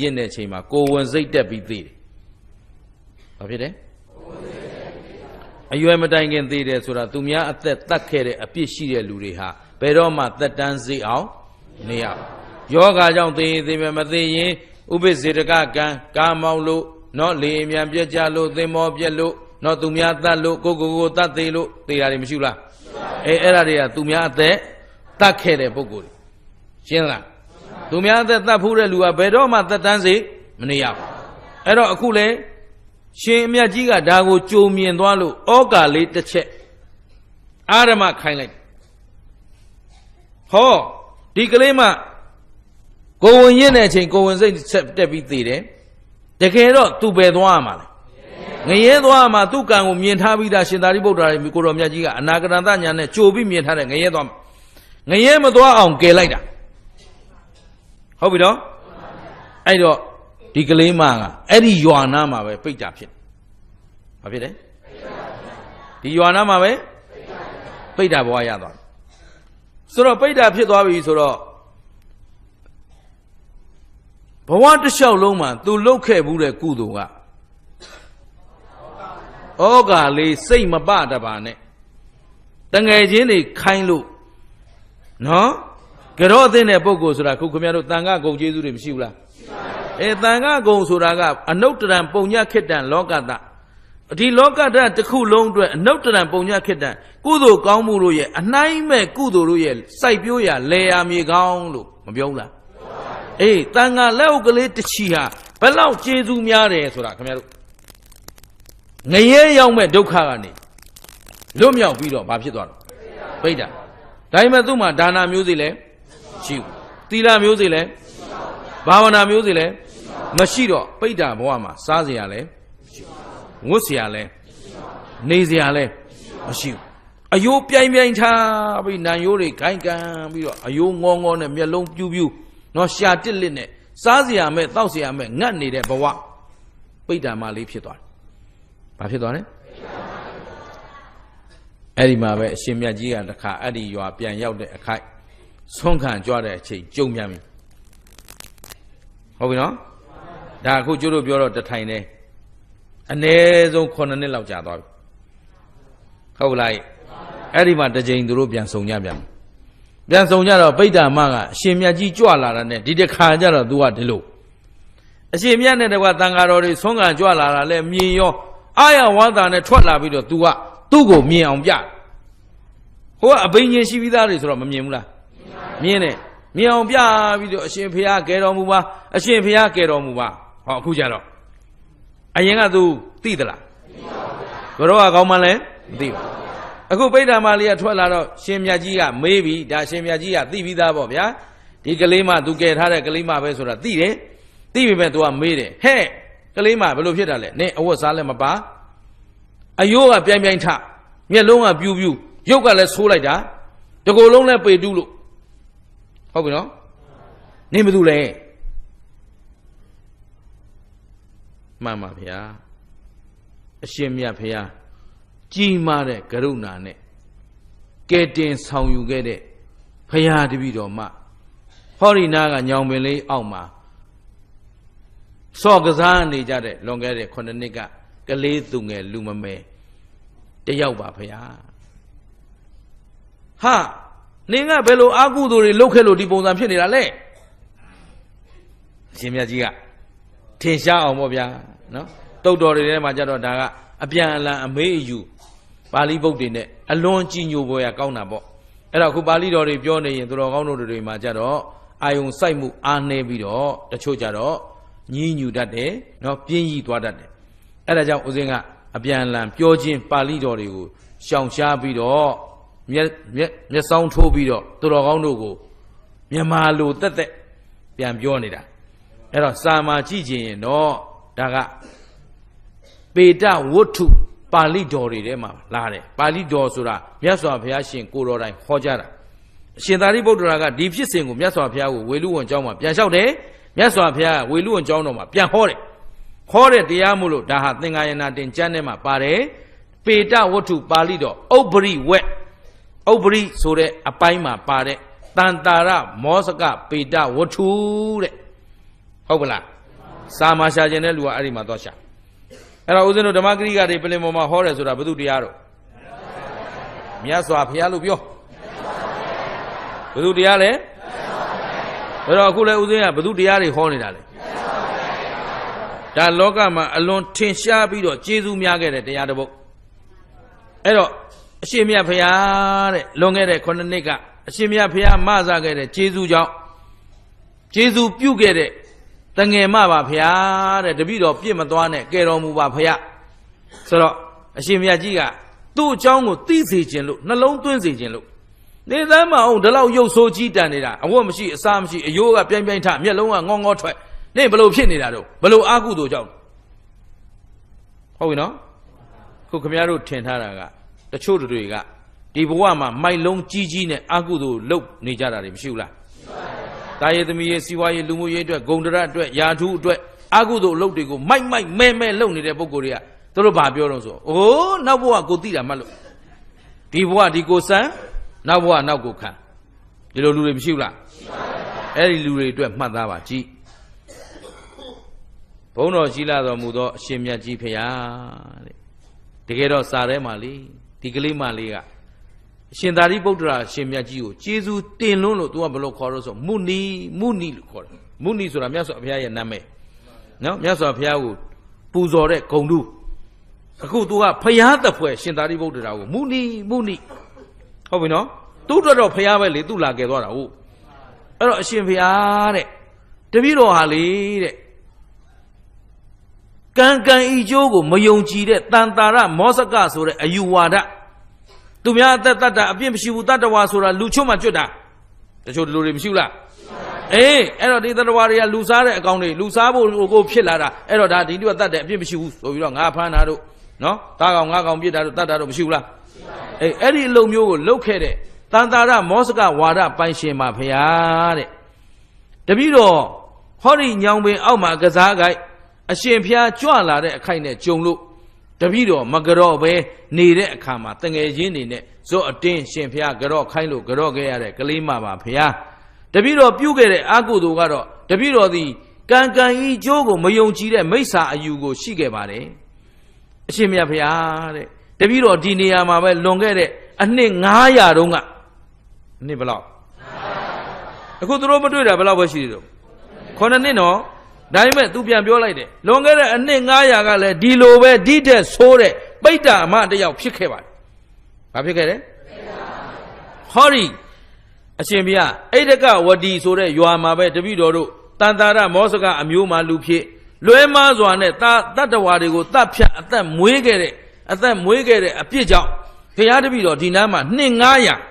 င့်တဲ့ချိန်မှာကိုဝင်စိတ်တက်ပြီးသေးတယ်ဘာဖြစ်တယ်အရွယ်မတိုင်ခင်သေးတယ်ဆိုတာသူများအသက်တတ်ခဲ့တဲ့အပြစ်ရှိတဲ့လူတွေဟာဘယ်တော့မှသက်တမ်းစေအောင်နေရယောဂါကြောင့်သေမယ်မသေရင်ဥပိ္ပဇေတကကံကာမောင်လို့နော်လေအမြန်ပြက်ကြလို့သင်္ဘောပြက်လို့နော်သူများတတ်လို့ကိုတတ်သေးလို့သေတာတွေမရှိဘူးလားအဲ့ဒါတွေကသူများအသက်တတ်ခဲ့တဲ့ပုဂ္ဂိုလ်တွေရှင်းလားသူများအသက်တတ်ဖူးတဲ့လူကဘယ်တော့မှသက်တမ်းစေမနေရဘူးအဲ့တော့အခုလေရှင်အမြတ်ကြီးကဒါကိုကြုံမြင်သွားလို့ဩကာလေးတစ်ချက်အာရမခိုင်းလိုက်ဟောဒီကလေးမှကိုဝင်ရင့်တဲ့အချိန်ကိုဝင်စိတ်ဆက်တက်ပြီးသေးတယ်တကယ်တော့သူပဲသွားရမှာလေငရဲသွားရမှာသူ့ကံကိုမြင်ထားပြီးသားရှင်သာရိပုတ္တရာကိုတော်မြတ်ကြီးကအနာဂတဉာဏ်နဲ့ကြိုပြီးမြင်ထားတဲ့ငရဲသွားမှာငရဲမသွားအောင်ကယ်လိုက်တာဟုတ်ပြီနော်အဲ့တော့ဒီကလေးမကအဲ့ဒီရွာနာမှာပဲပိတ်တာဖြစ်ဘာဖြစ်လဲဒီရွာနာမှာပဲပိတ်တာဘဝရသွားဆိုတော့ပိတ်တာဖြစ်သွားပြီဆိုတော့ဘဝတစ်လျှောက်လုံးမှာသူလှုပ်ခဲ့ဘူးတဲ့ကုသိုလ်ကဩဃာလေးစိတ်မပတပါနဲ့တငယ်ချင်းတွေခိုင်းလို့နော်ကြောအသိတဲ့ပုဂ္ဂိုလ်ဆိုတာခုခင်ဗျားတို့တန်ခါဂုံကျေးဇူးတွေမရှိဘူးလားတန်ခါဂုံဆိုတာကအနုတ္တရံပုံညခိတ္တံလောကတဒီလောကတတစ်ခုလုံးအတွက်အနုတ္တရံပုံညခိတ္တံကုသိုလ်ကောင်းမှုတို့ရဲ့အနှိုင်းမဲ့ကုသိုလ်တို့ရဲ့စိုက်ပျိုးရာလေယာမြေကောင်းလို့မပြောဘူးလားတန်ခါလက်ဥကလေးတစ်ချီဟာဘယ်လောက်ကျေးဇူးများတယ်ဆိုတာခင်ဗျားတို့ငရဲရောက်မဲ့ဒုက္ခကနေလွတ်မြောက်ပြီးတော့ဘာဖြစ်သွားတော့ပိတ်တာဒါပေမဲ့သူ့မှာဒါနမျိုးစေ့လဲရှိဘူးသီလမျိုးစေ့လဲဘာဝနာမျိုးစေ့လဲမရှိတော့ပိတ်တာဘဝမှာစားစရာလဲဝတ်စရာလဲနေစရာလဲမရှိဘူးအယိုးပြိုင်ထားပြီးနံရိုးတွေခိုင်းကန်ပြီးတော့အယိုးငေါနဲ့မျက်လုံးပြူးနော်ရှာတစ်လစ်နဲ့စားစရာမဲ့တောက်စရာမဲ့ငတ်နေတဲ့ဘဝပိတ်တာမှလေးဖြစ်သွားတယ်ဘာဖြစ်သွားလဲအဲ့ဒီမှာပဲအရှင်မြတ်ကြီးကတခါအဲ့ဒီရွာပြန်ရောက်တဲ့အခိုက်ဆုံးခံကြွတဲ့အချိန်ကြုံပြန်ပြီဟုတ်ပြီနော်ဒါအခုကျတို့ပြောတော့တထိုင်နေအနည်းဆုံး9နှစ်လောက်ကြာသွားပြီဟုတ်လားအဲ့ဒီမှာတစ်ချိန်သူတို့ပြန်ဆောင်ကြပြန်တော့ပိဋ္ဌာမကအရှင်မြတ်ကြီးကြွလာတာနဲ့ဒီတစ်ခါကျတော့သူကဒီလိုအရှင်မြတ်နဲ့တကွာတန်ဃာတော်တွေဆုံးခံကြွလာတာလဲမြင်ရောအာရဝါဒနဲ့ထွက်လာပြီးတော့သူကသူ့ကိုမြင်အောင်ပြဟိုကအဘိညာဉ်ရှိပြီးသားတွေဆိုတော့မမြင်ဘူးလားမြင်တယ်မြင်အောင်ပြပြီးတော့အရှင်ဘုရားကယ်တော်မူပါအရှင်ဘုရားကယ်တော်မူပါဟောအခုကြတော့အရင်ကသူသိသလားဘရောကကောင်းမှလည်းမသိဘူးအခုပိဋ္ဌာမလေးကထွက်လာတော့ရှင်မြတ်ကြီးကမေးပြီဒါရှင်မြတ်ကြီးကသိပြီးသားပေါ့ဗျာဒီကလေးမသူကယ်ထားတဲ့ကလေးမပဲဆိုတာသိတယ်သိပြီမဲ့သူကမေးတယ်ဟဲ့ကလေးမဘယ်လိုဖြစ်တာလဲနင်အဝတ်စားလည်းမပါအယိုးကပြိုင်ထမျက်လုံးကပြူးရုပ်ကလည်းဆိုးလိုက်တာတကိုယ်လုံးလည်းပေတူးလို့ဟုတ်ပြီနော်နင်ဘာလုပ်လဲမှန်ပါဗျာအရှင်မြတ်ဖေဟာကြီးမားတဲ့ကရုဏာနဲ့ကဲတင်ဆောင်ယူခဲ့တဲ့ဖရာတပည့်တော်မှဟောဒီနာကညောင်ပင်လေးအောက်မှာ ဆော့ကစားနေကြတဲ့လွန်ခဲ့တဲ့9 နှစ်ကကလေးသူငယ်လူမမဲတယောက်ပါဖရာဟာနင်ကဘယ်လိုအာကုသိုလ်တွေလုပ်ခဲ့လို့ဒီပုံစံဖြစ်နေတာလဲအရှင်မြတ်ကြီးကထင်ရှားအောင်ပေါ့ဗျာနော်တုတ်တော်တွေထဲမှာကြတော့ဒါကအပြန်အလှန်အမေးအယူပါဠိပုဒ်တွေနဲ့အလွန်ကြီးညိုပွဲရကောင်းတာပေါ့အဲ့တော့ခုပါဠိတော်တွေပြောနေရင်သူတော်ကောင်းတို့တွေမှာကြတော့အာယုံစိုက်မှုအားနည်းပြီးတော့တချို့ကြတော့ညည်းညူတတ်တယ်နော်ပြင်းရည်သွားတတ်တယ်အဲ့ဒါကြောင့်ဦးဇင်းကအပြန်အလှန်ပြောခြင်းပါဠိတော်တွေကိုရှောင်ရှားပြီးတော့မျက်စောင်းထိုးပြီးတော့သူတော်ကောင်းတို့ကိုမြန်မာလိုတက်တက်ပြန်ပြောနေတာအဲ့တော့စာမာကြည့်ခြင်းရင်တော့ဒါကပေတဝတ္ထုပါဠိတော်တွေထဲမှာလာတယ်ပါဠိတော်ဆိုတာမြတ်စွာဘုရားရှင်ကိုတော်တိုင်ဟောကြားတာအရှင်သာရိပုတ္တရာကဒီဖြစ်စဉ်ကိုမြတ်စွာဘုရားကိုဝေလူဝံကျောင်းမှာပြန်လျှောက်တယ်မြတ်စွာဘုရားဝေလူဝံကျောင်းတော်မှာပြန်ဟောတယ်ဟောတဲ့တရားမို့လို့ဒါဟာသင်္ဃာယနာတင်ကျမ်းထဲမှာပါတယ်ပေတဝတ္ထုပါဠိတော်ဥပ္ပရိဝက်ဥပ္ပရိဆိုတဲ့အပိုင်းမှာပါတဲ့တန်တာရမောစကပေတဝတ္ထုတဲ့ဟုတ်ပလားစာမရှာခြင်းတဲ့လူကအဲ့ဒီမှာသွားရှာအဲ့တော့ဦးဇင်းတို့ဓမ္မဂရိကတွေပြင်ပေါ်မှာဟောတယ်ဆိုတာဘု து တရားတော့မြတ်စွာဘုရားလို့ပြောဘု து တရားလဲအဲ့တော့အခုလဲဦးဇင်းကဘု து တရားတွေဟောနေတာလေဒါလောကမှာအလွန်ထင်ရှားပြီးတော့ကျေးဇူးများခဲ့တဲ့တရားတစ်ပုဒ်အဲ့တော့အရှင်မြတ်ဘုရားတဲ့လွန်ခဲ့တဲ့9 နှစ်ကအရှင်မြတ်ဘုရားမဆခဲ့တဲ့ကျေးဇူးကြောင့်ကျေးဇူးပြုခဲ့တဲ့တငယ်မပါဖျားတဲ့တပည့်တော်ပြစ်မသွားနဲ့ကဲတော်မူပါဖျားဆိုတော့အရှင်မြတ်ကြီးကသူ့အကြောင်းကိုသိစေခြင်းလို့နှလုံးသွင်းစေခြင်းလို့နေသမ်းမအောင်ဒီလောက်ရုပ်ဆိုးကြီးတန်နေတာအဝတ်မရှိအစားမရှိအယိုးကပြိုင်ပြိုင်ထမျက်လုံးကငေါငေါထွက်နေဘလို့ဖြစ်နေတာတော့ဘလို့အာကုသို့ကြောင့်ဟုတ်ပြီနော်ခုခင်ဗျားတို့ထင်ထားတာကတချို့တွေကဒီဘဝမှာမိုက်လုံးကြီးကြီးနဲ့အာကုသို့လုပ်နေကြတာတွေမရှိဘူးလားတာယေသမီးရဲ့စီဝါရေးလူမှုရေးအတွက်ဂုံတရအတွက်ယာထုအတွက်အာကုသို့အလုပ်တွေကိုမိုက်မဲလုပ်နေတဲ့ပုံကိုယ်တွေကသူတို့ဘာပြောတော့ဆိုအိုးနောက်ဘဝကိုသိတာမှတ်လို့ဒီဘဝဒီကိုစံနောက်ဘဝနောက်ကိုခံဒီလိုလူတွေမရှိဘူးလားအဲ့ဒီလူတွေအတွက်မှတ်သားပါကြည့်ဘုန်းတော်ရှိလာတော်မူသောအရှင်မြတ်ကြီးဖရာတဲ့တကယ်တော့စာထဲမှာလေဒီကလေးမလေးကအရှင်သာရိပုတ္တရာရှင်မြတ်ကြီးကိုကျေးဇူးတင်လွန်းလို့သူကဘယ်လိုခေါ်လို့ဆိုမုနီလို့ခေါ်တယ်မုနီဆိုတာမြတ်စွာဘုရားရဲ့နာမည်နော်မြတ်စွာဘုရားကိုပူဇော်တဲ့ဂုဏ်တုအခုသူကဘုရားတဖွဲ့ရှင်သာရိပုတ္တရာကိုမုနီဟုတ်ပြီနော်သူ့တော့ဘုရားပဲလေသူ့လာခဲ့သွားတာဟုတ်အဲ့တော့အရှင်ဘုရားတဲ့တပည့်တော်ဟာလေတဲ့ကံဤကျိုးကိုမယုံကြည်တဲ့တန်တာရမောစကဆိုတဲ့အယူဝါဒသူများအသက်တတ်တာအပြစ်မရှိဘူးတတ္တဝါဆိုတာလူချွတ်မှကျွတ်တာတချို့လူတွေမရှိဘူးလားအေးအဲ့တော့ဒီတတ္တဝါတွေကလူစားတဲ့အကောင်တွေလူစားဖို့ကိုဖြစ်လာတာအဲ့တော့ဒါဒီတို့ကတတ်တယ်အပြစ်မရှိဘူးဆိုပြီးတော့ငါဖမ်းတာတို့နော်သားကောင်ငါကောင်ပြစ်တာတို့တတ်တာတို့မရှိဘူးလားအေးအဲ့ဒီအလုံမျိုးကိုလုတ်ခဲ့တဲ့တန်တာရမောစကဝါဒပိုင်ရှင်ပါဖရာတဲ့တပည့်တော်ဟောဒီညောင်ပင်အောက်မှာကစားကြိုက်အရှင်ဖျားကြွလာတဲ့အခိုက်နဲ့ကြုံလို့တပည့်တော်မကြော့ပဲနေတဲ့အခါမှာတငယ်ချင်းတွေနဲ့ဇော့အတင်းရှင်ဖျားကြော့ခိုင်းလို့ကြော့ခဲ့ရတဲ့ကလေးမပါဖျားတပည့်တော်ပြုခဲ့တဲ့အာကုသိုလ်ကတော့တပည့်တော်သည်ကံဤကျိုးကိုမယုံကြည်တဲ့မိစ္ဆာအယူကိုရှိခဲ့ပါတယ်အရှင်မြတ်ဖျားတဲ့တပည့်တော်ဒီနေရာမှာပဲလွန်ခဲ့တဲ့အနှစ်900တုန်းကအနှစ်ဘယ်လောက်အခုသူတို့မတွေ့တာဘယ်လောက်ပဲရှိသေးတော့9 နှစ်နော်ဒါပေမဲ့သူပြန်ပြောလိုက်တယ်လွန်ခဲ့တဲ့အနှစ်900ကလည်းဒီလိုပဲဒီတဲ့ဆိုးတဲ့ပိဋ္ဌာအမတယောက်ဖြစ်ခဲ့ပါတယ်။ဘာဖြစ်ခဲ့လဲ။ဟောဒီအရှင်ဘုရားအိဒကဝတီဆိုတဲ့ရွာမှာပဲတပည့်တော်တို့တန်တာရမောစကအမျိုးမှလူဖြစ်လွဲမားစွာနဲ့တတ္တဝါတွေကိုတတ်ဖြတ်အသက်မွေးခဲ့တဲ့အပြစ်ကြောင့်ဘုရားတပည့်တော်ဒီနားမှာနှစ်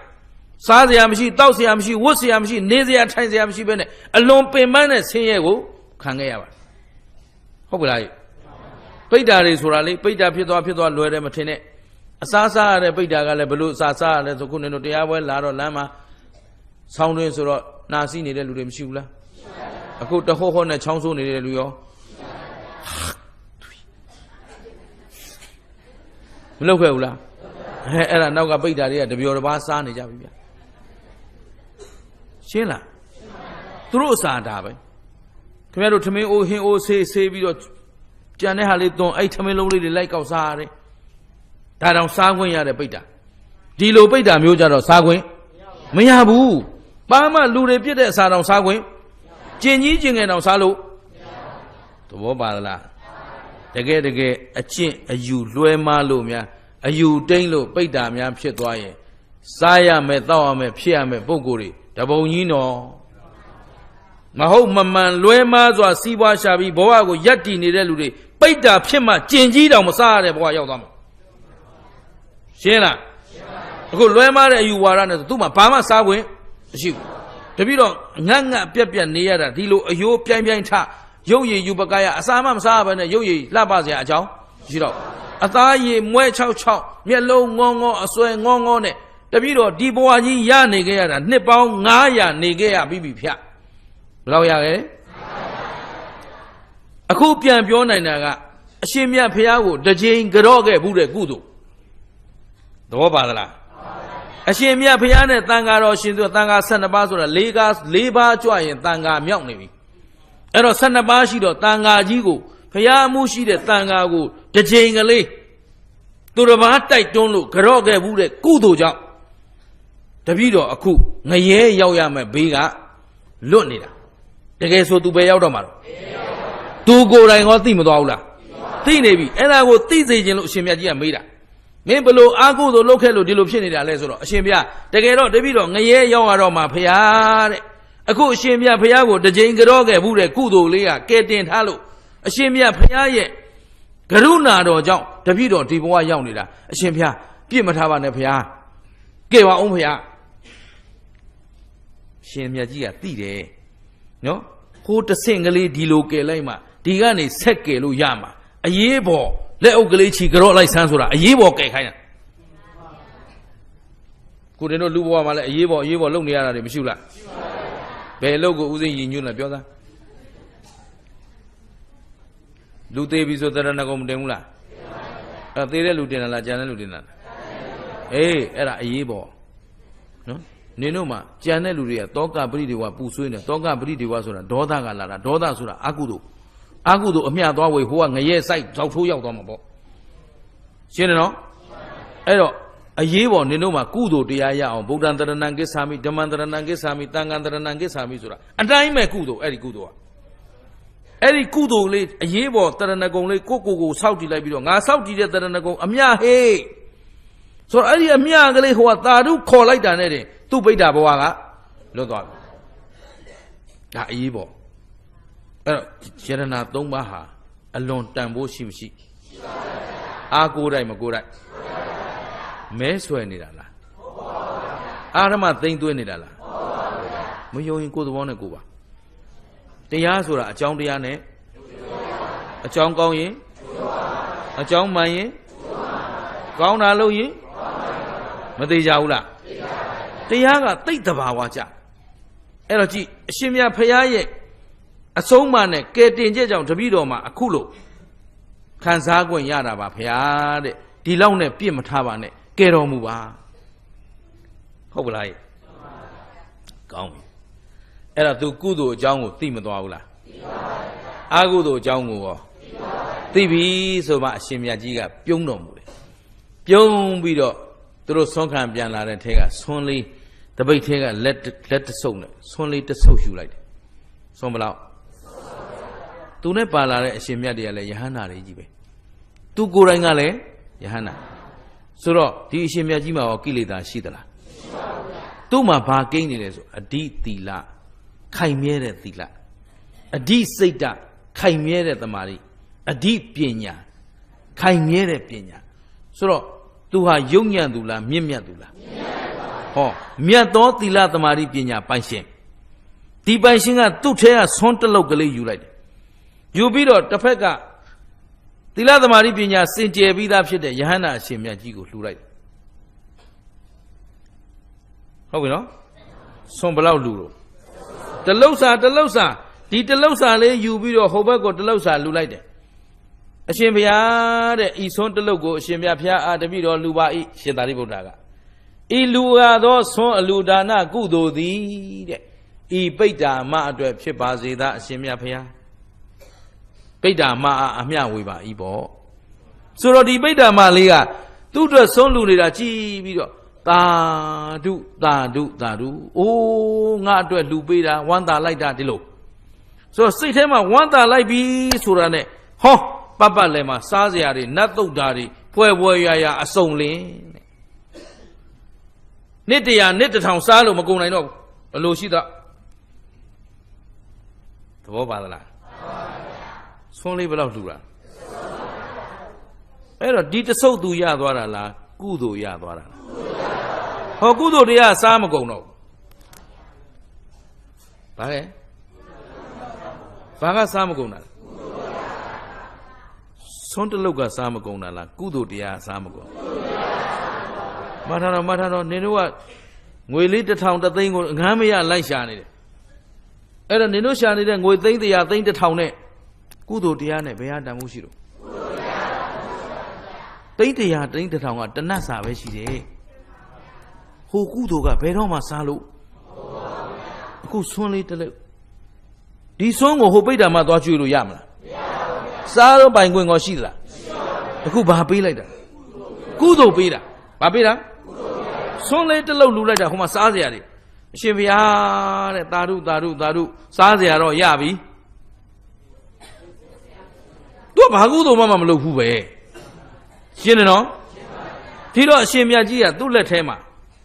900စားစရာမရှိတောက်စရာမရှိဝတ်စရာမရှိနေစရာထိုင်စရာမရှိဘဲနဲ့အလွန်ပင်ပန်းတဲ့ဆင်းရဲကိုခံခဲ့ရပါတယ်ဟုတ်ပြီလားပိဋ္ဌာတွေဆိုတာလေပိဋ္ဌာဖြစ်သွားလွယ်တယ်မထင်နဲ့အစားစားရတဲ့ပိဋ္ဌာကလည်းဘလို့အစားစားရလဲဆိုခုနေတို့တရားပွဲလာတော့လမ်းမှာဆောင်းတွင်းဆိုတော့နာစီနေတဲ့လူတွေမရှိဘူးလားအခုတဟောနဲ့ချောင်းဆိုးနေတဲ့လူရောမလုပ်ခဲ့ဘူးလားအဲ့ဒါနောက်ကပိဋ္ဌာတွေကတပျော်တစ်ပါးစားနေကြပြီဗျရှင်းလားသူတို့အစာတာပဲ ခင်ဗျားတို့ထမင်းအိုးဟင်းအိုးဆေးပြီးတော့ကြံတဲ့ဟာလေးသွန်အဲ့ထမင်းလုံးလေးတွေလိုက်ကောက်စားရတယ်ဒါတောင်စားခွင့်ရတဲ့ပိတ်တာဒီလိုပိတ်တာမျိုးကြတော့စားခွင့်မရဘူးဘာမှလူတွေပြစ်တဲ့အစာတောင်စားခွင့်ကျင်ကြီးကျင်ငယ်တောင်စားလို့သဘောပါလားတကယ်အကျင့်အယူလွှဲမလို့များအယူတိမ့်လို့ပိတ်တာများဖြစ်သွားရင်စားရမယ်တောက်ရမယ်ဖြစ်ရမယ်ပုံကိုယ်တွေတပုံကြီးနော်မဟုတ်မမှန်လွဲမားစွာစီးပွားရှာပြီးဘဝကိုယက်တည်နေတဲ့လူတွေပိတ်တာဖြစ်မှကျင်ကြီးတောင်မစားရတဲ့ဘဝရောက်သွားမှာရှင်းလားအခုလွဲမားတဲ့အယူဝါဒနဲ့သူ့မှာဘာမှစားခွင့်မရှိဘူးတပိတော့ငတ်ပြက်နေရတာဒီလိုအယိုးပြိုင်ထရုပ်ရည်ယူပကာယအစာမစားဘဲနဲ့ရုပ်ရည်လှပစရာအကြောင်းရှိတော့အသားရည်မွဲ6မျက်လုံးငေါအစွဲငေါနဲ့တပိတော့ဒီဘဝကြီးရနေခဲ့ရတာနှစ်ပေါင်း900နေခဲ့ရပြီဖြတ်ဘယ်လောက်ရခဲ့အခုပြန်ပြောနိုင်တာကအရှင်မြတ်ဖះကိုတစ်ချိန်ကြော့ခဲ့ဘူးတဲ့ကုသိုလ်သဘောပါသလားအရှင်မြတ်ဖះနဲ့တန်ဃာတော်ရှင်သူတန်ဃာ12ပါးဆိုတာ၄ပါးကြွရင်တန်ဃာမြောက်နေပြီအဲ့တော့12ပါးရှိတော့တန်ဃာကြီးကိုဖះမှုရှိတဲ့တန်ဃာကိုတစ်ချိန်ကလေးသူတစ်ပါးတိုက်တွန်းလို့ကြော့ခဲ့ဘူးတဲ့ကုသိုလ်ကြောင့်တပည့်တော်အခုငရဲရောက်ရမယ်ဘေးကလွတ်နေတာတကယ်ဆိုသူပဲရောက်တော့မှာတော့သူကိုယ်တိုင်ဟောသိမသွားဘူးလားသိနေပြီအဲ့ဒါကိုသိစေခြင်းလို့အရှင်မြတ်ကြီးကမေးတာမင်းဘလို့အာကုသို့လုပ်ခဲ့လို့ဒီလိုဖြစ်နေတာလဲဆိုတော့အရှင်ဘုရားတကယ်တော့တပည့်တော်ငရဲရောက်ရတော့မှာဖရာတဲ့အခုအရှင်မြတ်ဖရာကိုတစ်ကြိမ်ကြောခဲ့ဘူးတဲ့ကုသိုလ်လေးကကဲတင်ထားလို့အရှင်မြတ်ဖရာရဲ့ကရုဏာတော်ကြောင့်တပည့်တော်ဒီဘဝရောက်နေတာအရှင်ဘုရားပြစ်မထားပါနဲ့ဖရာကဲပါအောင်ဖရာရှင်မြတ်ကြီးကသိတယ်နော်ဟိုတဆင့်ကလေးဒီလိုကယ်လိုက်မှဒီကနေဆက်ကယ်လို့ရမှာအရေးပေါ်လက်အုပ်ကလေးချီကြော့လိုက်ဆန်းဆိုတာအရေးပေါ်ကယ်ခိုင်းတာကိုတင်တို့လူဘဝမှာလည်းအရေးပေါ်လုပ်နေရတာတွေမရှိဘူးလားဘယ်လုပ်ကိုဥစဉ်ရည်ညွှန်းလဲပြောသားလူသေးပြီဆိုတရဏဂုံမတင်ဘူးလားအဲ့သေးတဲ့လူတင်လားကြံတဲ့လူတင်လားအေးအဲ့ဒါအရေးပေါ်နော်နင်တို့မှာကြံတဲ့လူတွေကတောကပရိဒေဝပူဆွေးနေတောကပရိဒေဝဆိုတာဒေါသကလာတာဒေါသဆိုတာအကုသို့အမျှသွားဝေဟိုကငရဲစိုက်ဇောက်ထိုးရောက်သွားမှာပေါ့ရှင်းတယ်နော်အဲ့တော့အရေးပေါ်နင်တို့မှာကုသိုလ်တရားရအောင်ဗုဒ္ဓံတရဏံကိစ္ဆာမိဓမ္မံတရဏံကိစ္ဆာမိသံဃံတရဏံကိစ္ဆာမိဆိုတာအတိုင်းမဲ့ကုသိုလ်အဲ့ဒီကုသိုလ်လေးအရေးပေါ်တရဏဂုံလေးကိုစောက်တည်လိုက်ပြီးတော့ငါစောက်တည်တဲ့တရဏဂုံအမျှဟေးဆိုတော့အဲ့ဒီအမျှကလေးဟိုကသာဓုခေါ်လိုက်တာနဲ့တင်သူ့ပိဋ္ဌာဘဝကလွတ်သွားပြီဒါအရေးပေါ်အဲ့တော့ယရဏ3ပါးဟာအလွန်တန်ဖိုးရှိမရှိအာကိုယ်တိုင်မကိုယ်တိုင်မဲဆွဲနေတာလားအာရမသိမ့်သွင်းနေတာလားမယုံရင်ကိုယ်သဘောနဲ့ကိုယ်ပါတရားဆိုတာအကြောင်းတရားနဲ့အကြောင်းကောင်းရင်အကြောင်းမှန်ရင်ကောင်းတာလို့ရင်မသေးကြဘူးလားတရားကသိတဘာဝကြအဲ့တော့ကြည့်အရှင်မြတ်ဖရာရဲ့အဆုံးအမနဲ့ကဲတင်ချက်ကြောင့်တပည့်တော်မှာအခုလို့ခံစား권ရတာပါဖရာတဲ့ဒီလောက်နဲ့ပြစ်မထားပါနဲ့ကဲတော်မူပါဟုတ်ပလားကောင်းပြီအဲ့တော့သူကုသိုလ်အကြောင်းကိုသိမသွားဘူးလားသိပါပါဘုရားအာကုသိုလ်အကြောင်းကိုရောသိပြီဆိုမှအရှင်မြတ်ကြီးကပြုံးတော်မူတယ်ပြုံးပြီးတော့သူတို့ဆွမ်းခံပြန်လာတဲ့ထဲကဆွမ်းလေးတပိတ်ထဲကလက်တဆုပ်နဲ့ဆွမ်းလေးတဆုပ်ယူလိုက်တယ်ဆွမ်းဘလောက်သူနဲ့ပါလာတဲ့အရှင်မြတ်တွေကလည်းယဟန္တာတွေကြီးပဲသူကိုယ်တိုင်ကလည်းယဟန္တာဆိုတော့ဒီအရှင်မြတ်ကြီးမှာရောကိလေသာရှိသလားမရှိပါဘူးဗျာသူ့မှာဘာကိန်းနေလဲဆိုအဓိသီလခိုင်မြဲတဲ့သီလအဓိစိတ်တခိုင်မြဲတဲ့သမာဓိအဓိပညာခိုင်မြဲတဲ့ပညာဆိုတော့သူဟာယုံညံ့သူလားမြင့်မြတ်သူလားမြင့်မြတ်ပါဟောမြတ်သောသီလသမာဓိပညာပိုင်ရှင်ဒီပိုင်ရှင်ကသူ့ထဲကဆွန်းတလုတ်ကလေးယူလိုက်တယ်ယူပြီးတော့တစ်ဖက်ကသီလသမာဓိပညာစင်ကြယ်ပြီးသားဖြစ်တဲ့ယဟန္တာအရှင်မြတ်ကြီးကိုလှူလိုက်တယ်ဟုတ်ပြီနော်ဆွန်းဘလောက်လှူတော့တလုတ်စာဒီတလုတ်စာလေးယူပြီးတော့ဟိုဘက်ကိုတလုတ်စာလှူလိုက်တယ်အရှင်ဘုရားတဲ့ဤဆွန်းတလုတ်ကိုအရှင်မြတ်ဖျားအားတပိတော်လှူပါ၏ရှင်သာရိပုတ္တရာကဤလူရသောဆွန်းအလူဒါနကုသိုလ်သည်တဲ့ဤပိဋ္ဌာမအတွက်ဖြစ်ပါစေသာအရှင်မြတ်ဖျား ပိဋ္ဌာမအမျှဝေပါဤပေါ့ဆိုတော့ဒီပိဋ္ဌာမလေးကသူ့အတွက်ဆုံးလူနေတာကြည်ပြီးတော့သာဓုသာဓုသာဓုအိုးငါအတွက်လူပေးတာဝမ်းသာလိုက်တာဒီလိုဆိုတော့စိတ်ထဲမှာဝမ်းသာလိုက်ပြီဆိုတာနဲ့ဟောပတ်ပတ်လဲမှာစားစရာတွေနတ်သုတ်တာတွေဖွဲဖွဲရရအစုံလင်းနှစ်တရာနှစ်တစ်ထောင်စားလို့မကုန်နိုင်တော့ဘယ်လိုရှိတော့သဘောပါသလားဆွန်းလေးဘယ်လောက်လှူတာအဲ့တော့ဒီတဆုပ်သူရသွားတာလားကုသိုလ်ရသွားတာဟောကုသိုလ်တရားစားမကုန်တော့ဘာလဲဘာကစားမကုန်တာဆွန်းတလုတ်ကစားမကုန်တာလားကုသိုလ်တရားစားမကုန်မထတော့နင်တို့ကငွေလေးတစ်ထောင်တစ်သိန်းကိုငမ်းမရလိုက်ရှာနေတယ်အဲ့တော့နင်တို့ရှာနေတဲ့ငွေသိန်း100သိန်းတစ်ထောင်နဲ့ကုသိုလ်တရားနဲ့ဘယ်ဟာတန်မှုရှိတော့သိန်း100သိန်းတစ်ထောင်ကတနတ်စာပဲရှိတယ်ဟိုကုသိုလ်ကဘယ်တော့မှစားလို့အခုဆွန်းလေးတစ်လက်ဒီဆွန်းကိုဟိုပိဋ္ဌာမှာသွားကျွေးလို့ရမလားမရပါဘူးစားတော့ပိုင်ခွင့်ကောရှိသလားအခုဘာပေးလိုက်တာကုသိုလ်ပေးတာဘာပေးတာဆွန်းလေးတစ်လုံးလူလိုက်တာဟိုမှာစားစရာတွေအရှင်ဘုရားတဲ့သာဓုသာဓုသာဓုစားစရာတော့ရပြီသူကဘာကုသိုလ်မှမလုပ်ဘူးပဲရှင်းတယ်နော်ဒီတော့အရှင်မြတ်ကြီးကသူ့လက်ထဲမှာ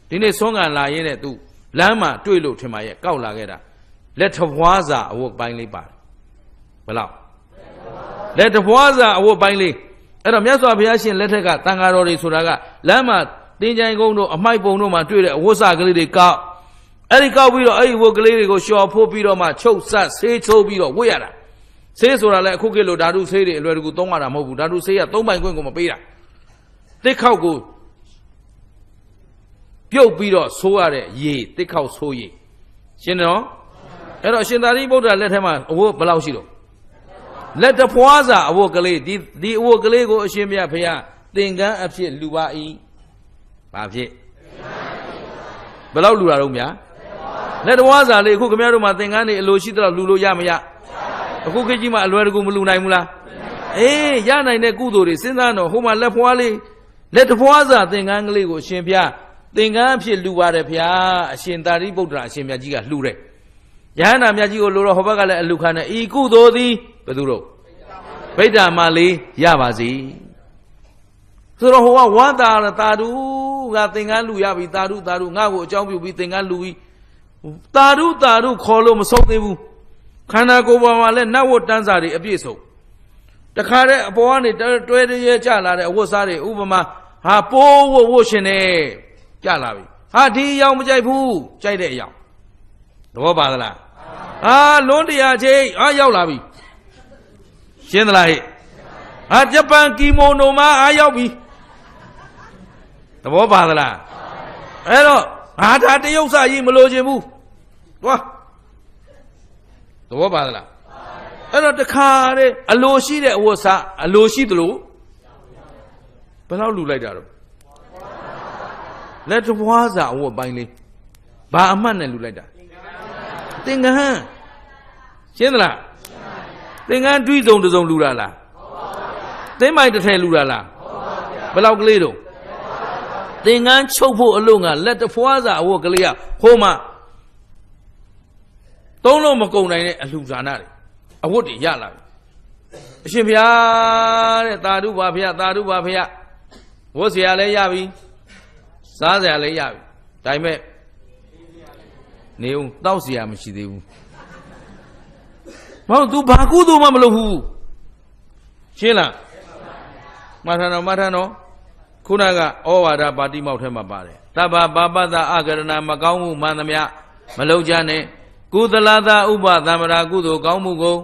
ဒီနေ့ဆွမ်းကန်လာရင်းနဲ့သူလမ်းမှာတွေ့လို့ထင်ပါရဲ့ကောက်လာခဲ့တာလက်ထဘွားစာအဝတ်ပိုင်းလေးပါတယ်ဘယ်လောက်လက်ထဘွားစာအဝတ်ပိုင်းလေးအဲ့တော့မြတ်စွာဘုရားရှင်လက်ထက်ကတန်ဃာတော်တွေဆိုတာကလမ်းမှာတင်းချိုင်ကုန်းတို့အမိုက်ပုံတို့မှာတွေ့တဲ့အဝတ်စာကလေးတွေကောက်အဲ့ဒီကောက်ပြီးတော့အဲ့ဒီဝတ်ကလေးတွေကိုလျှော်ဖို့ပြီးတော့မှချုပ်ဆက်ဆေးချိုးပြီးတော့ဝတ်ရတာဆေးဆိုတာလည်းအခုခေတ်လိုဓာတုဆေးတွေအလွယ်တကူသုံးရတာမဟုတ်ဘူးဓာတုဆေးကသုံးပိုင်ခွင့်ကိုမပေးတာတစ်ခေါက်ကိုပြုတ်ပြီးတော့ဆိုးရတဲ့ရေတစ်ခေါက်ဆိုးရေရှင်းတယ်နော်အဲ့တော့ရှင်သာရိပုတ္တရာလက်ထဲမှာအဝတ်ဘယ်လောက်ရှိတော့လက်တဖွားစာအဝတ်ကလေးဒီအဝတ်ကလေးကိုအရှင်မြတ်ဘုရားသင်္ကန်းအဖြစ်လှူပါ၏ဘာဖြစ်ဘယ်လောက်လှူတာတော့ဗျာလက်တဖွားစာလေးအခုခင်ဗျားတို့မှာသင်္ကန်းတွေအလိုရှိတော့လှူလို့ရမရအခုခေတ်ကြီးမှာအလွယ်တကူမလှူနိုင်ဘူးလားအေးရနိုင်တဲ့ကုသိုလ်တွေစဉ်းစားတော့ဟိုမှာလက်ဖွားလေးလက်တဖွားစာသင်္ကန်းကလေးကိုအရှင်ဘုရားသင်္ကန်းအဖြစ်လှူပါတယ်ဗျာအရှင်သာရိပုတ္တရာအရှင်မြတ်ကြီးကလှူတယ်ယဟန္တာမြတ်ကြီးကိုလှူတော့ဟောဘက်ကလည်းအလှူခံတယ်ဤကုသိုလ်သည်ဘယ်သူတို့ဗိဒ္ဓမာလေးရပါစေဆိုတော့ဟိုကဝန္တာတာဓုကသင်္ကန်းလှူရပြီတာဓုတာဓုငါ့ကိုအကြောင်းပြုပြီးသင်္ကန်းလှူပြီးတာဓုတာဓုခေါ်လို့မဆုံးသေးဘူးခန္ဓာကိုယ်ပေါ်မှာလည်းနတ်ဝတ်တန်းစာတွေအပြည့်စုံတခါတည်းအပေါ်ကနေတွဲရဲကြလာတဲ့အဝတ်စားတွေဥပမာဟာပိုးဝတ်ရှင်နေကြလာပြီဟာဒီအယောင်မကြိုက်ဘူးကြိုက်တဲ့အယောင်သဘောပါသလားဟာလွန်းတရားချင်းဟာရောက်လာပြီရှင်းသလားဟဲ့ဟာဂျပန်ကီမိုနိုမှာအားရောက်ပြီသဘောပါသလားအဲ့တော့ဟာဒါတရုပ်စာကြီးမလိုချင်ဘူးသွားသဘောပါသလားအဲ့တော့တခါတည်းအလိုရှိတဲ့အဝတ်စားအလိုရှိသလိုဘယ်လောက်လူလိုက်တာတော့လက်တဘွားစာအဝတ်ပိုင်းလေးဘာအမှတ်နဲ့လူလိုက်တာသင်္ကန်းရှင်းသလားသင်္ကန်းတွိစုံတစုံလူတာလားသင်းမိုင်တစ်ထည်လူတာလားဘယ်လောက်ကလေးတော့သင်္ကန်းချုပ်ဖို့အလို့ငါလက်တဖွားစာအဝတ်ကလေးကဟိုမှာသုံးလို့မကုန်နိုင်တဲ့အလှူဇာနာတွေအဝတ်တွေရလာပြီအရှင်ဘုရားတဲ့သာဓုပါဘုရားသာဓုပါဘုရားဝတ်เสียလည်းရပြီစားเสียလည်းရပြီဒါပေမဲ့နေဦးတောက်เสียမရှိသေးဘူးမဟုတ် तू ဘာကုသိုလ်မှမလုပ်ဘူးရှင်းလားမထန်တော့ခုနကဩဝါဒပါတိမောက်ထဲမှာပါတယ်တဗ္ဗပါပတအကရဏမကောင်းမှုမှန်သမျှမလုပ်ကြနဲ့ကုသလသာဥပသမ္မာကုသိုလ်ကောင်းမှုကို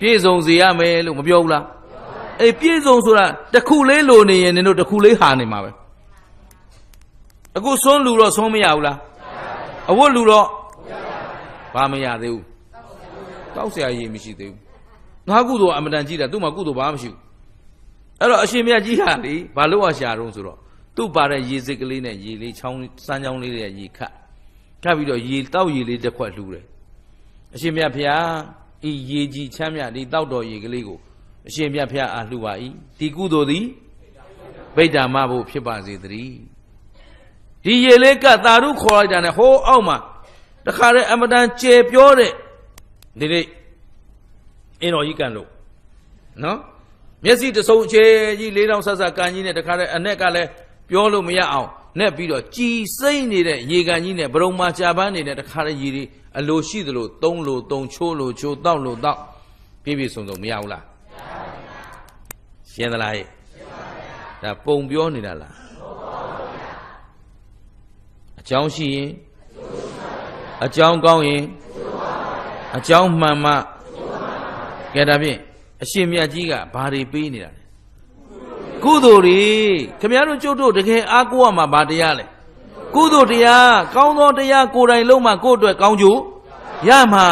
ပြည့်စုံစေရမယ်လို့မပြောဘူးလားအေးပြည့်စုံဆိုတာတစ်ခုလေးလိုနေရင်နင်တို့တစ်ခုလေးဟာနေမှာပဲအခုဆွန်းလူတော့ဆွန်းမရဘူးလားအဝတ်လူတော့ဘာမရသေးဘူးတောက်เสียရည်မရှိသေးဘူးငါကုသိုလ်အမတန်ကြီးတာသူ့မှာကုသိုလ်ဘာမှမရှိဘူးအဲ့တော့အရှင်မြတ်ကြီးဟာလေဘာလို့ရှာတော့ဆိုတော့သူ့ပါတဲ့ရေစစ်ကလေးနဲ့ရေလေးချောင်းစမ်းချောင်းလေးတွေရေခတ်ပြီးတော့ရေတောက်ရေလေးတစ်ခွက်လှူတယ်အရှင်မြတ်ဖျား ဤရေကြီးချမ်းမြဒီတောက်တော်ရေကလေးကိုအရှင်မြတ်ဖျားအားလှူပါ၏ဒီကုသိုလ်သည်ဗိဒ္ဓမဖို့ဖြစ်ပါစေတည်းဒီရေလေးကသာဓုခေါ်လိုက်တာနဲ့ဟိုးအောက်မှာတခါတည်းအမတန်ကျေပြောတဲ့ဒီနေ့အင်းတော်ကြီးကန်လို့နော်မျက်စိတဆုံအခြေကြီးလေးတောင်ဆက်ဆက်ကန်ကြီးနဲ့တခါတည်းအ내ကလည်းပြောလို့မရအောင်နဲ့ပြီးတော့ကြည်စိမ့်နေတဲ့ရေကန်ကြီးနဲ့ဘရုံမာကြာပန်းနေတဲ့တခါတည်းရေတွေအလိုရှိသလိုသုံးလိုသုံးချိုးလိုချိုးတောက်လိုတောက်ပြည့်ပြည့်စုံစုံမရဘူးလားရှင်းသလားဟဲ့ဒါပုံပြောနေတာလားအကြောင်းရှိရင်အကြောင်းကောင်းရင်အကြောင်းမှန်မှကဲဒါဖြင့်အရှင်မြတ်ကြီးကဘာတွေပေးနေတာလဲကုသိုလ်တွေခင်ဗျားတို့ကျုပ်တို့တကယ်အားကိုးရမှာဘာတရားလဲကုသိုလ်တရားကောင်းသောတရားကိုယ်တိုင်လုံးမှကိုယ့်အတွက်ကောင်းကျိုးရမှာ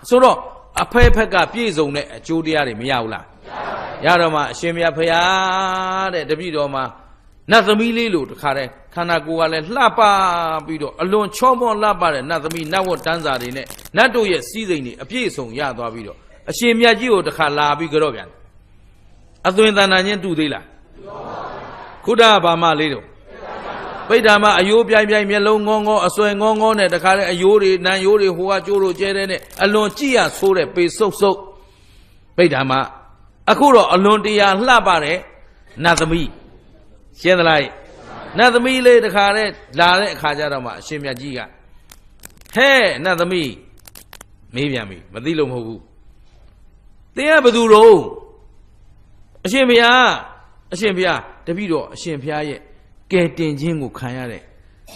ဆိုတော့အဖက်ဖက်ကပြည့်စုံတဲ့အကျိုးတရားတွေမရဘူးလားရတော့မှအရှင်မြတ်ဖရာတဲ့တပည့်တော်မှာနတ်သမီးလေးလို့တခါတည်းခန္ဓာကိုယ်ကလည်းလှပပြီးတော့အလွန်ချောမောလှပတဲ့နတ်သမီးနတ်ဝတ်တန်းစာတွေနဲ့နတ်တို့ရဲ့စည်းစိမ်တွေအပြည့်စုံရသွားပြီးတော့အရှင်မြတ်ကြီးကိုတခါလာပြီးကြော့ပြန်အသွင်တဏ္ဍာချင်းတူသေးလားခုဒဘာမလေးတော့ပိဋ္ဌာမအယိုးပြိုင်ပြိုင်မျက်လုံးငေါငေါအစွဲငေါငေါနဲ့တခါလေအယိုးတွေနံယိုးတွေဟိုကကျိုးလို့ကျဲတဲ့နဲ့အလွန်ကြည့်ရဆိုးတဲ့ပေဆုပ်ဆုပ်ပိဋ္ဌာမအခုတော့အလွန်တရာလှပတဲ့နတ်သမီးရှင်းသလားနတ်သမီးလေးတခါလေလာတဲ့အခါကျတော့မှအရှင်မြတ်ကြီးကဟဲ့နတ်သမီးမေးပြန်ပြီမသိလို့မဟုတ်ဘူးသင်ကဘသူတော့အရှင်ဘုရားတပည့်တော်အရှင်ဘုရားရဲ့ကဲတင်ခြင်းကိုခံရတဲ့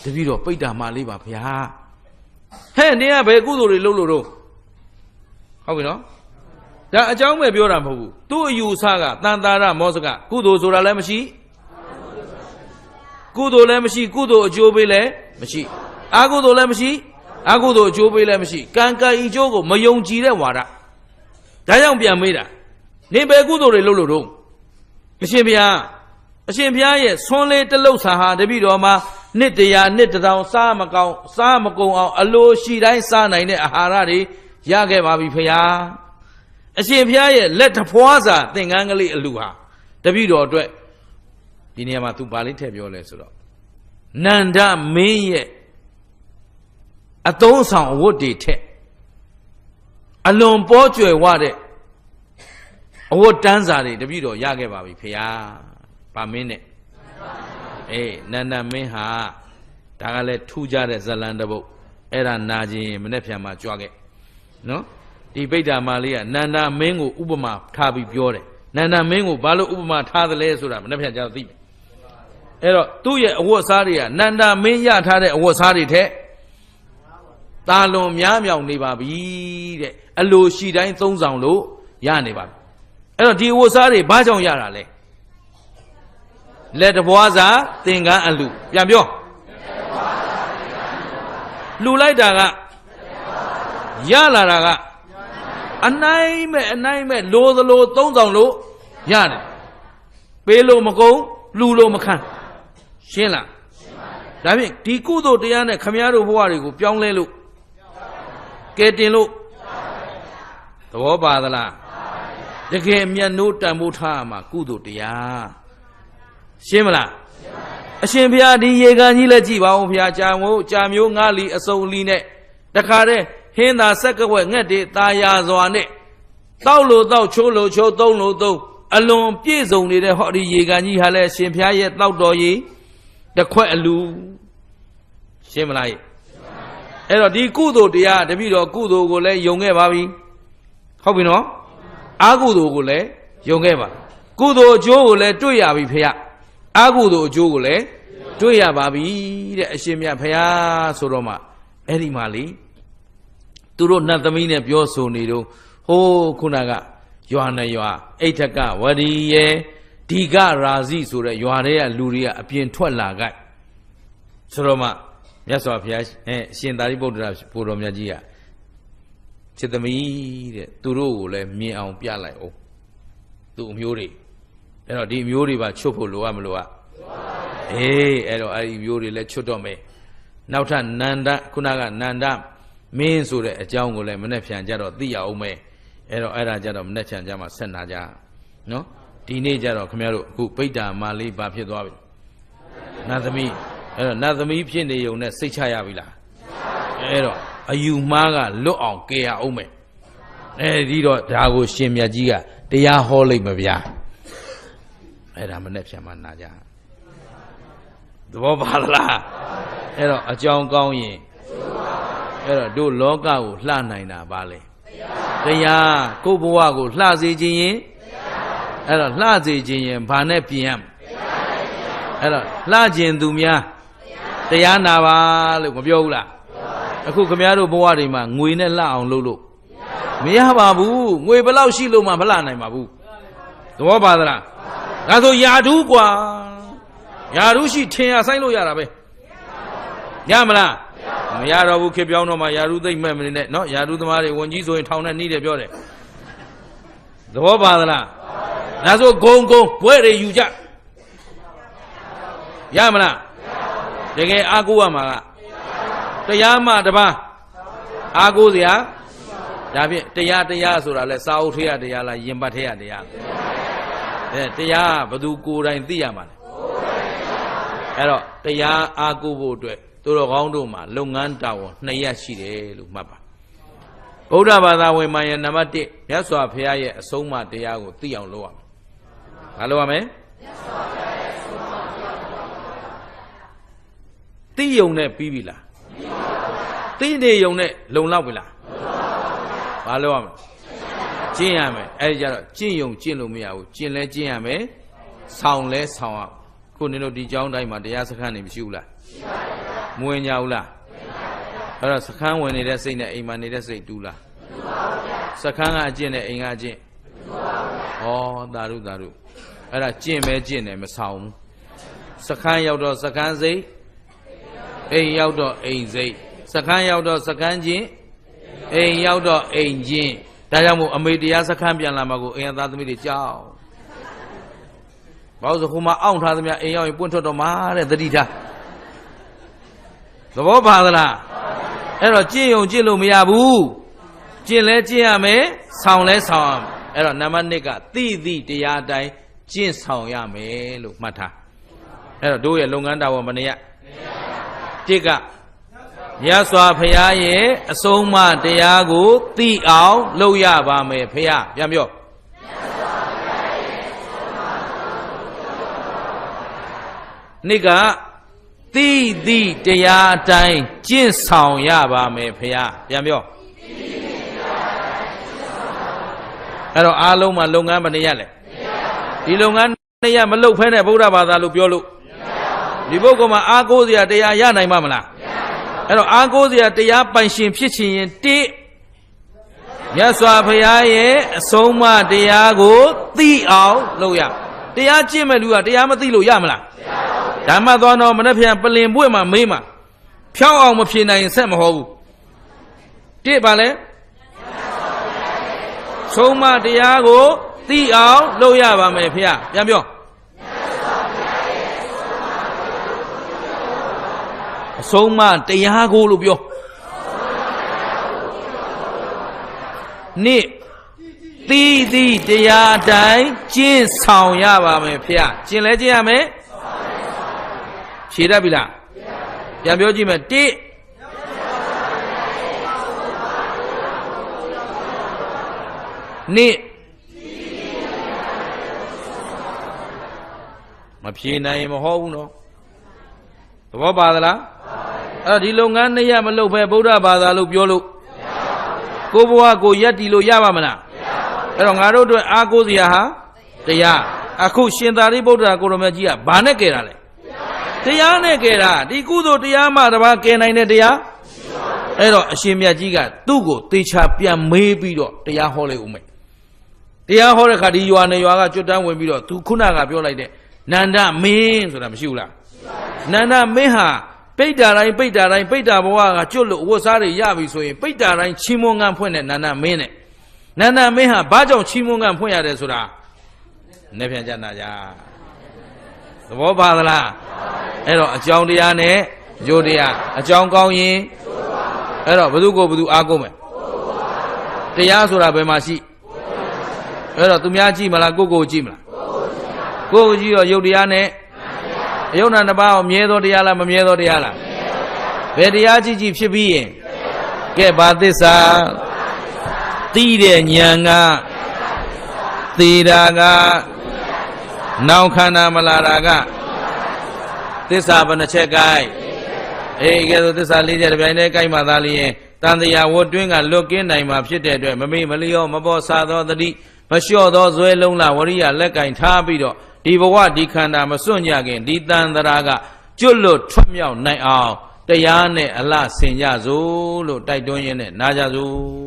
တပည့်တော်ပိဋ္ဌာမလေးပါဗျာဟဲ့နင်ကဘယ်ကုသိုလ်တွေလုပ်လို့တော့ဟုတ်ပြီနော်ဒါအကြောင်းပဲပြောတာမဟုတ်ဘူးသူ့အယူဆကတန်တာရမောစကကုသိုလ်ဆိုတာလည်းမရှိကုသိုလ်လည်းမရှိကုသိုလ်အကျိုးပေးလည်းမရှိအကုသိုလ်လည်းမရှိအကုသိုလ်အကျိုးပေးလည်းမရှိကံကံဤကျိုးကိုမယုံကြည်တဲ့ဝါဒဒါကြောင့်ပြန်မေးတာနင်ဘယ်ကုသိုလ်တွေလုပ်လို့တော့အရှင်ဘုရားရဲ့ဆွန်းလေးတလုတ်စာဟာတပည့်တော်မှာနှစ်တရာနှစ်တစ်ထောင်စားမကုံအောင်အလိုရှိတိုင်းစားနိုင်တဲ့အာဟာရတွေရခဲ့ပါပြီဖေဟာအရှင်ဘုရားရဲ့လက်တဖွာစာသင်္ကန်းကလေးအလူဟာတပည့်တော်အတွက်ဒီနေရာမှာသူဘာလေးထည့်ပြောလဲဆိုတော့နန္ဒမင်းရဲ့အသုံးဆောင်အဝတ်တွေထက်အလွန်ပေါ်ကျွယ်ဝတဲ့အဝတ်တန်းစာတွေတပည့်တော်ရခဲ့ပါပြီဖေဟာဗာမင်းနဲ့နန္ဒမင်းဟာဒါကလည်းထူးခြားတဲ့ဇလံတစ်ပုဒ်အဲ့ဒါနာခြင်းမနေ့ပြန်မှာကြွားခဲ့နော်ဒီပိဋ္ဌာမလေးကနန္ဒမင်းကိုဥပမာထားပြီးပြောတယ်နန္ဒမင်းကိုဘာလို့ဥပမာထားသလဲဆိုတာမနေ့ပြန်ကြတော့သိမယ်အဲ့တော့သူ့ရဲ့အဝတ်စားတွေကနန္ဒမင်းရထားတဲ့အဝတ်စားတွေထက်တာလွန်များမြောင်နေပါပြီတဲ့အလိုရှိတိုင်းသုံးဆောင်လို့ရနေပါပြီအဲ့တော့ဒီအဝတ်စားတွေဘာကြောင့်ရတာလဲလက်တဘွားစာသင်္ကန်းအလူပြန်ပြောလှူလိုက်တာကရလာတာကအနိုင်မဲ့လိုသလိုသုံးဆောင်လို့ရတယ်ပေးလို့မကုန်လှူလို့မခံရှင်းလားဒါဖြင့်ဒီကုသိုလ်တရားနဲ့ခမည်းတော်ဘဝတွေကိုပြောင်းလဲလို့ကဲတင်လို့သဘောပါသလားတကယ်မြတ်နိုးတန်ဖိုးထားမှာကုသိုလ်တရားရှင်းမလားအရှင်ဘုရားဒီရေကန်ကြီးလည်းကြည်ပါဦးဘုရားကြာမျိုးငါးလီအစုံလီနဲ့တခါတည်းဟင်းသာဆက်ကဝက်ငှက်တွေตาရာစွာနဲ့တောက်လို့တောက်ချိုးလို့ချိုးသုံးလို့သုံးအလွန်ပြည့်စုံနေတဲ့ဟောဒီရေကန်ကြီးဟာလည်းအရှင်ဘုရားရဲ့တောက်တော်ကြီးတစ်ခွက်အလူရှင်းမလားအဲ့တော့ဒီကုသိုလ်တရားတပည့်တော်ကုသိုလ်ကိုလည်းယုံခဲ့ပါပြီဟုတ်ပြီနော်အာကုသိုလ်ကိုလည်းယုံခဲ့ပါကုသိုလ်အကျိုးကိုလည်းတွေ့ရပြီဖေရအာကုသိုလ်အကျိုးကိုလည်းတွေ့ရပါပြီတဲ့အရှင်မြတ်ဖေရဆိုတော့မှအဲ့ဒီမှာလေသူတို့နတ်သမီးနဲ့ပြောဆိုနေတော့ဟိုးခုနကရွာနဲ့ရွာအိဋ္ဌကဝရီယေဒီကရာဇိဆိုတဲ့ရွာတွေကလူတွေကအပြင်ထွက်လာကြဆိုတော့မှမြတ်စွာဘုရားအရှင်သာရိပုတ္တရာဘုရားမြတ်ကြီးကချစ်သမီးတဲ့သူတို့ကိုလည်းမြင်အောင်ပြလိုက်အောင်သူ့အမျိုးတွေအဲ့တော့ဒီအမျိုးတွေပါချွတ်ဖို့လိုရမလို့อ่ะအဲ့တော့အဲ့ဒီအမျိုးတွေလည်းချွတ်တော့မယ်နောက်ထပ်နန္ဒခုနကနန္ဒမင်းဆိုတဲ့အကြောင်းကိုလည်းမနေ့ပြန်ကြတော့သိရအောင်မယ် အဲ့တော့အဲ့ဒါကြတော့မနဲ့ချန်ကြမှာဆက်နာကြနော်ဒီနေ့ကြတော့ခင်ဗျားတို့အခုပိဋ္ဌာမာလေးဘာဖြစ်သွားပြီနတ်သမီးအဲ့တော့နတ်သမီးဖြစ်နေုံနဲ့စိတ်ချရပြီလားအဲ့တော့အယူမှားကလွတ်အောင်ကဲရအောင်မယ်အဲဒီတော့ဒါကိုရှင်မြတ်ကြီးကတရားဟောလိုက်မဗျာအဲ့ဒါမနဲ့ဖြန်မှနာကြသဘောပါလားအဲ့တော့အကြောင်းကောင်းရင်အဲ့တော့တို့လောကကိုလှနိုင်တာပါလေတရားကိုယ့်ဘဝကိုလှစေခြင်းရင်အဲ့တော့လှစေခြင်းရင်ဘာနဲ့ပြင်ရမလဲအဲ့တော့လှခြင်းသူများတရားနာပါလို့မပြောဘူးလားအခုခမည်းတော်ဘဝတွေမှာငွေနဲ့လှအောင်လုပ်လို့မရပါဘူးငွေဘယ်လောက်ရှိလို့မှမလှနိုင်ပါဘူးသဘောပါသလားဒါဆိုယာဓုကွာယာဓုရှိထင်ရဆိုင်လို့ရတာပဲရမလားမရတော့ဘူးခေပြောင်းတော့မှယာဓုသိမ့်မဲ့မနေနဲ့နော်ယာဓုသမားတွေဝန်ကြီးဆိုရင်ထောင်နဲ့နှီးတယ်ပြောတယ်သဘောပါသလားဒါဆိုဂုံဘွဲတွေယူကြရမလားတကယ်အားကိုးရမှာကတရားမှတပါးအားကိုးစရာဒါဖြင့်တရားဆိုတာလဲစာအုပ်ထဲရတရားလားယင်ပတ်ထဲရတရားတရားဘသူကိုယ်တိုင်သိရမှာလဲအဲ့တော့တရားအားကိုးဖို့အတွက်သူတော်ကောင်းတို့မှာလုပ်ငန်းတာဝန်2ရပ်ရှိတယ်လို့မှတ်ပါဗုဒ္ဓဘာသာဝင်မှန်ရဲ့နံပါတ်1မြတ်စွာဘုရားရဲ့အဆုံးအမတရားကိုသိအောင်လုပ်ရမယ်ဘာလုပ်ရမလဲသိယုံနဲ့ပြီးပြီလားသိနေယုံနဲ့လုံလောက်ပြီလားဘာလုပ်ရမလဲကျင့်ရမယ်အဲ့ဒီကြတော့ကျင့်ယုံကျင့်လို့မရဘူးကျင့်လဲကျင့်ရမယ်ဆောင်လဲဆောင်ရခုနင်တို့ဒီကျောင်းတိုင်းမှာတရားစခန်းနေမရှိဘူးလားရှိပါဘူးမဝင်ကြဘူးလားအဲ့တော့စခန်းဝင်နေတဲ့စိတ်နဲ့အိမ်မှာနေတဲ့စိတ်တူလားတူပါဘူးဗျာစခန်းကအကျင့်နဲ့အိမ်ကအကျင့်တူပါဘူးဗျာဩသာဓုအဲ့ဒါကျင့်ပဲကျင့်တယ်မဆောင်ဘူးစခန်းရောက်တော့စခန်းစိတ်အိမ်ရောက်တော့အိမ်စိတ်စခန်းရောက်တော့စခန်းချင်းအိမ်ရောက်တော့အိမ်ချင်းဒါကြောင့်မို့အမေတရားစခန်းပြန်လာမှာကိုအိမ်သားသမီးတွေကြောက်ဘာလို့ဆိုဟိုမှာအောင့်ထားသမျှအိမ်ရောက်ရင်ပွင့်ထွက်တော့မှာတဲ့တတိထားသဘောပါသလားအဲ့တော့ကျင့်ယုံကျင့်လို့မရဘူးကျင့်လဲကျင့်ရမယ်ဆောင်လဲဆောင်ရမယ်အဲ့တော့နံပါတ်1ကသိတရားတိုင်းကျင့်ဆောင်ရမယ်လို့မှတ်ထားအဲ့တော့တို့ရဲ့လုပ်ငန်းတာဝန်မနေရ1ကမြတ်စွာဘုရားရဲ့အဆုံးအမတရားကိုသိအောင်လုပ်ရပါမယ်ဘုရားပြန်ပြောနှစ်ကသိတရားအတိုင်းကျင့်ဆောင်ရပါမယ်ဘုရားပြန်ပြောအဲ့တော့အားလုံးမှာလုပ်ငန်းမနေရလဲဒီလုပ်ငန်းနေရမလုပ်ဖဲနဲ့ဗုဒ္ဓဘာသာလို့ပြောလို့ဒီပုဂ္ဂိုလ်မှာအားကိုးစရာတရားရနိုင်မှာမလားအဲ့တော့အားကိုးစရာတရားပိုင်ရှင်ဖြစ်ခြင်းရင်မြတ်စွာဘုရားရဲ့အဆုံးအမတရားကိုသိအောင်လုပ်ရတရားကျင့်မဲ့လူကတရားမသိလို့ရမလားဓမ္မသောတော်မနှက်ဖြန်ပလင်ပွင့်မှာမေးမှာဖြောင်းအောင်မဖြေနိုင်ရင်ဆက်မဟောဘူးပါလဲဆုံးမတရားကိုသိအောင်လုပ်ရပါမယ်ဖေ။ပြန်ပြောအဆုံးမတရားကိုလို့ပြောနှစ်သိတရားတိုင်းကျင့်ဆောင်ရပါမယ်ဖေ။ကျင့်လဲကျင့်ရမယ်ဖြေတတ်ပြီလားပြန်ပြောကြည့်မယ်နှစ်မဖြေနိုင်ရင်မဟောဘူးနော်သဘောပါသလားအဲ့ဒီလုပ်ငန်းနှစ်ရပ်မလုပ်ပဲဗုဒ္ဓဘာသာလို့ပြောလို့ကိုဘဝကိုယက်တီလို့ရပါမလားအဲ့တော့ငါတို့အတွက်အားကိုးစရာဟာတရားအခုရှင်သာရိပုတ္တရာကိုရမကြီးကဘာနဲ့ကဲတာလဲတရားနဲ့ကဲတာဒီကုသိုလ်တရားမှတပါးကဲနိုင်တဲ့တရားအဲ့တော့အရှင်မြတ်ကြီးကသူ့ကိုသေချာပြန်မေးပြီးတော့တရားဟောလိုက်ဦးမယ်တရားဟောတဲ့ခါဒီရွာနဲ့ရွာကကျွတ်တန်းဝင်ပြီးတော့သူခုနကပြောလိုက်တဲ့နန္ဒမင်းဆိုတာမရှိဘူးလားနန္ဒမင်းဟာပိဋ္ဌာတိုင်းပိဋ္ဌာဘဝကကျွတ်လို့ဝတ်စားတွေရပြီဆိုရင်ပိဋ္ဌာတိုင်းချီးမွမ်းငန်းဖွင့်တဲ့နန္ဒမင်းနဲ့နန္ဒမင်းဟာဘာကြောင့်ချီးမွမ်းငန်းဖွင့်ရတယ်ဆိုတာနဲ့ပြန်ကြနာကြသဘောပါသလားအဲ့တော့အကြောင်းတရားနဲ့ယုတ်တရားအကြောင်းကောင်းရင်အဲ့တော့ဘယ်သူကိုဘယ်သူအားကိုးမယ်တရားဆိုတာဘယ်မှာရှိ အဲ့တော့သူများကြည့်မလားကိုကိုကြည့်မလားကိုကိုကြည့်ရောယုတ်တရားနဲ့ယုတ်နာတစ်ပါးအောင်မြဲသောတရားလားမမြဲသောတရားလားဘယ်တရားကြည့်ကြည့်ဖြစ်ပြီးရင်ကဲဘာသစ္စာသိတဲ့ဉာဏ်ကသေတာကနောက်ခန္ဓာမလာတာကသစ္စာဘယ်နှချက်ကိုက်အေးကဲဆိုသစ္စာ၄ချက်တစ်ပြိုင်တည်းကိုက်မှသာလျင်တန်တရားဝတ်တွင်းကလွတ်ကင်းနိုင်မှာဖြစ်တဲ့အတွက်မမေ့မလျော့မပေါ်ဆသောတတိမလျှော့သောဇွဲလုံးလာဝရိယလက်ကင်ထားပြီးတော့ဒီဘဝဒီခန္ဓာမစွန့်ကြခင်ဒီတန်တရားကကျွတ်လွတ်ထွက်မြောက်နိုင်အောင်တရားနဲ့အလှဆင်ကြစို့လို့တိုက်တွန်းရင်းနဲ့နာကြစို့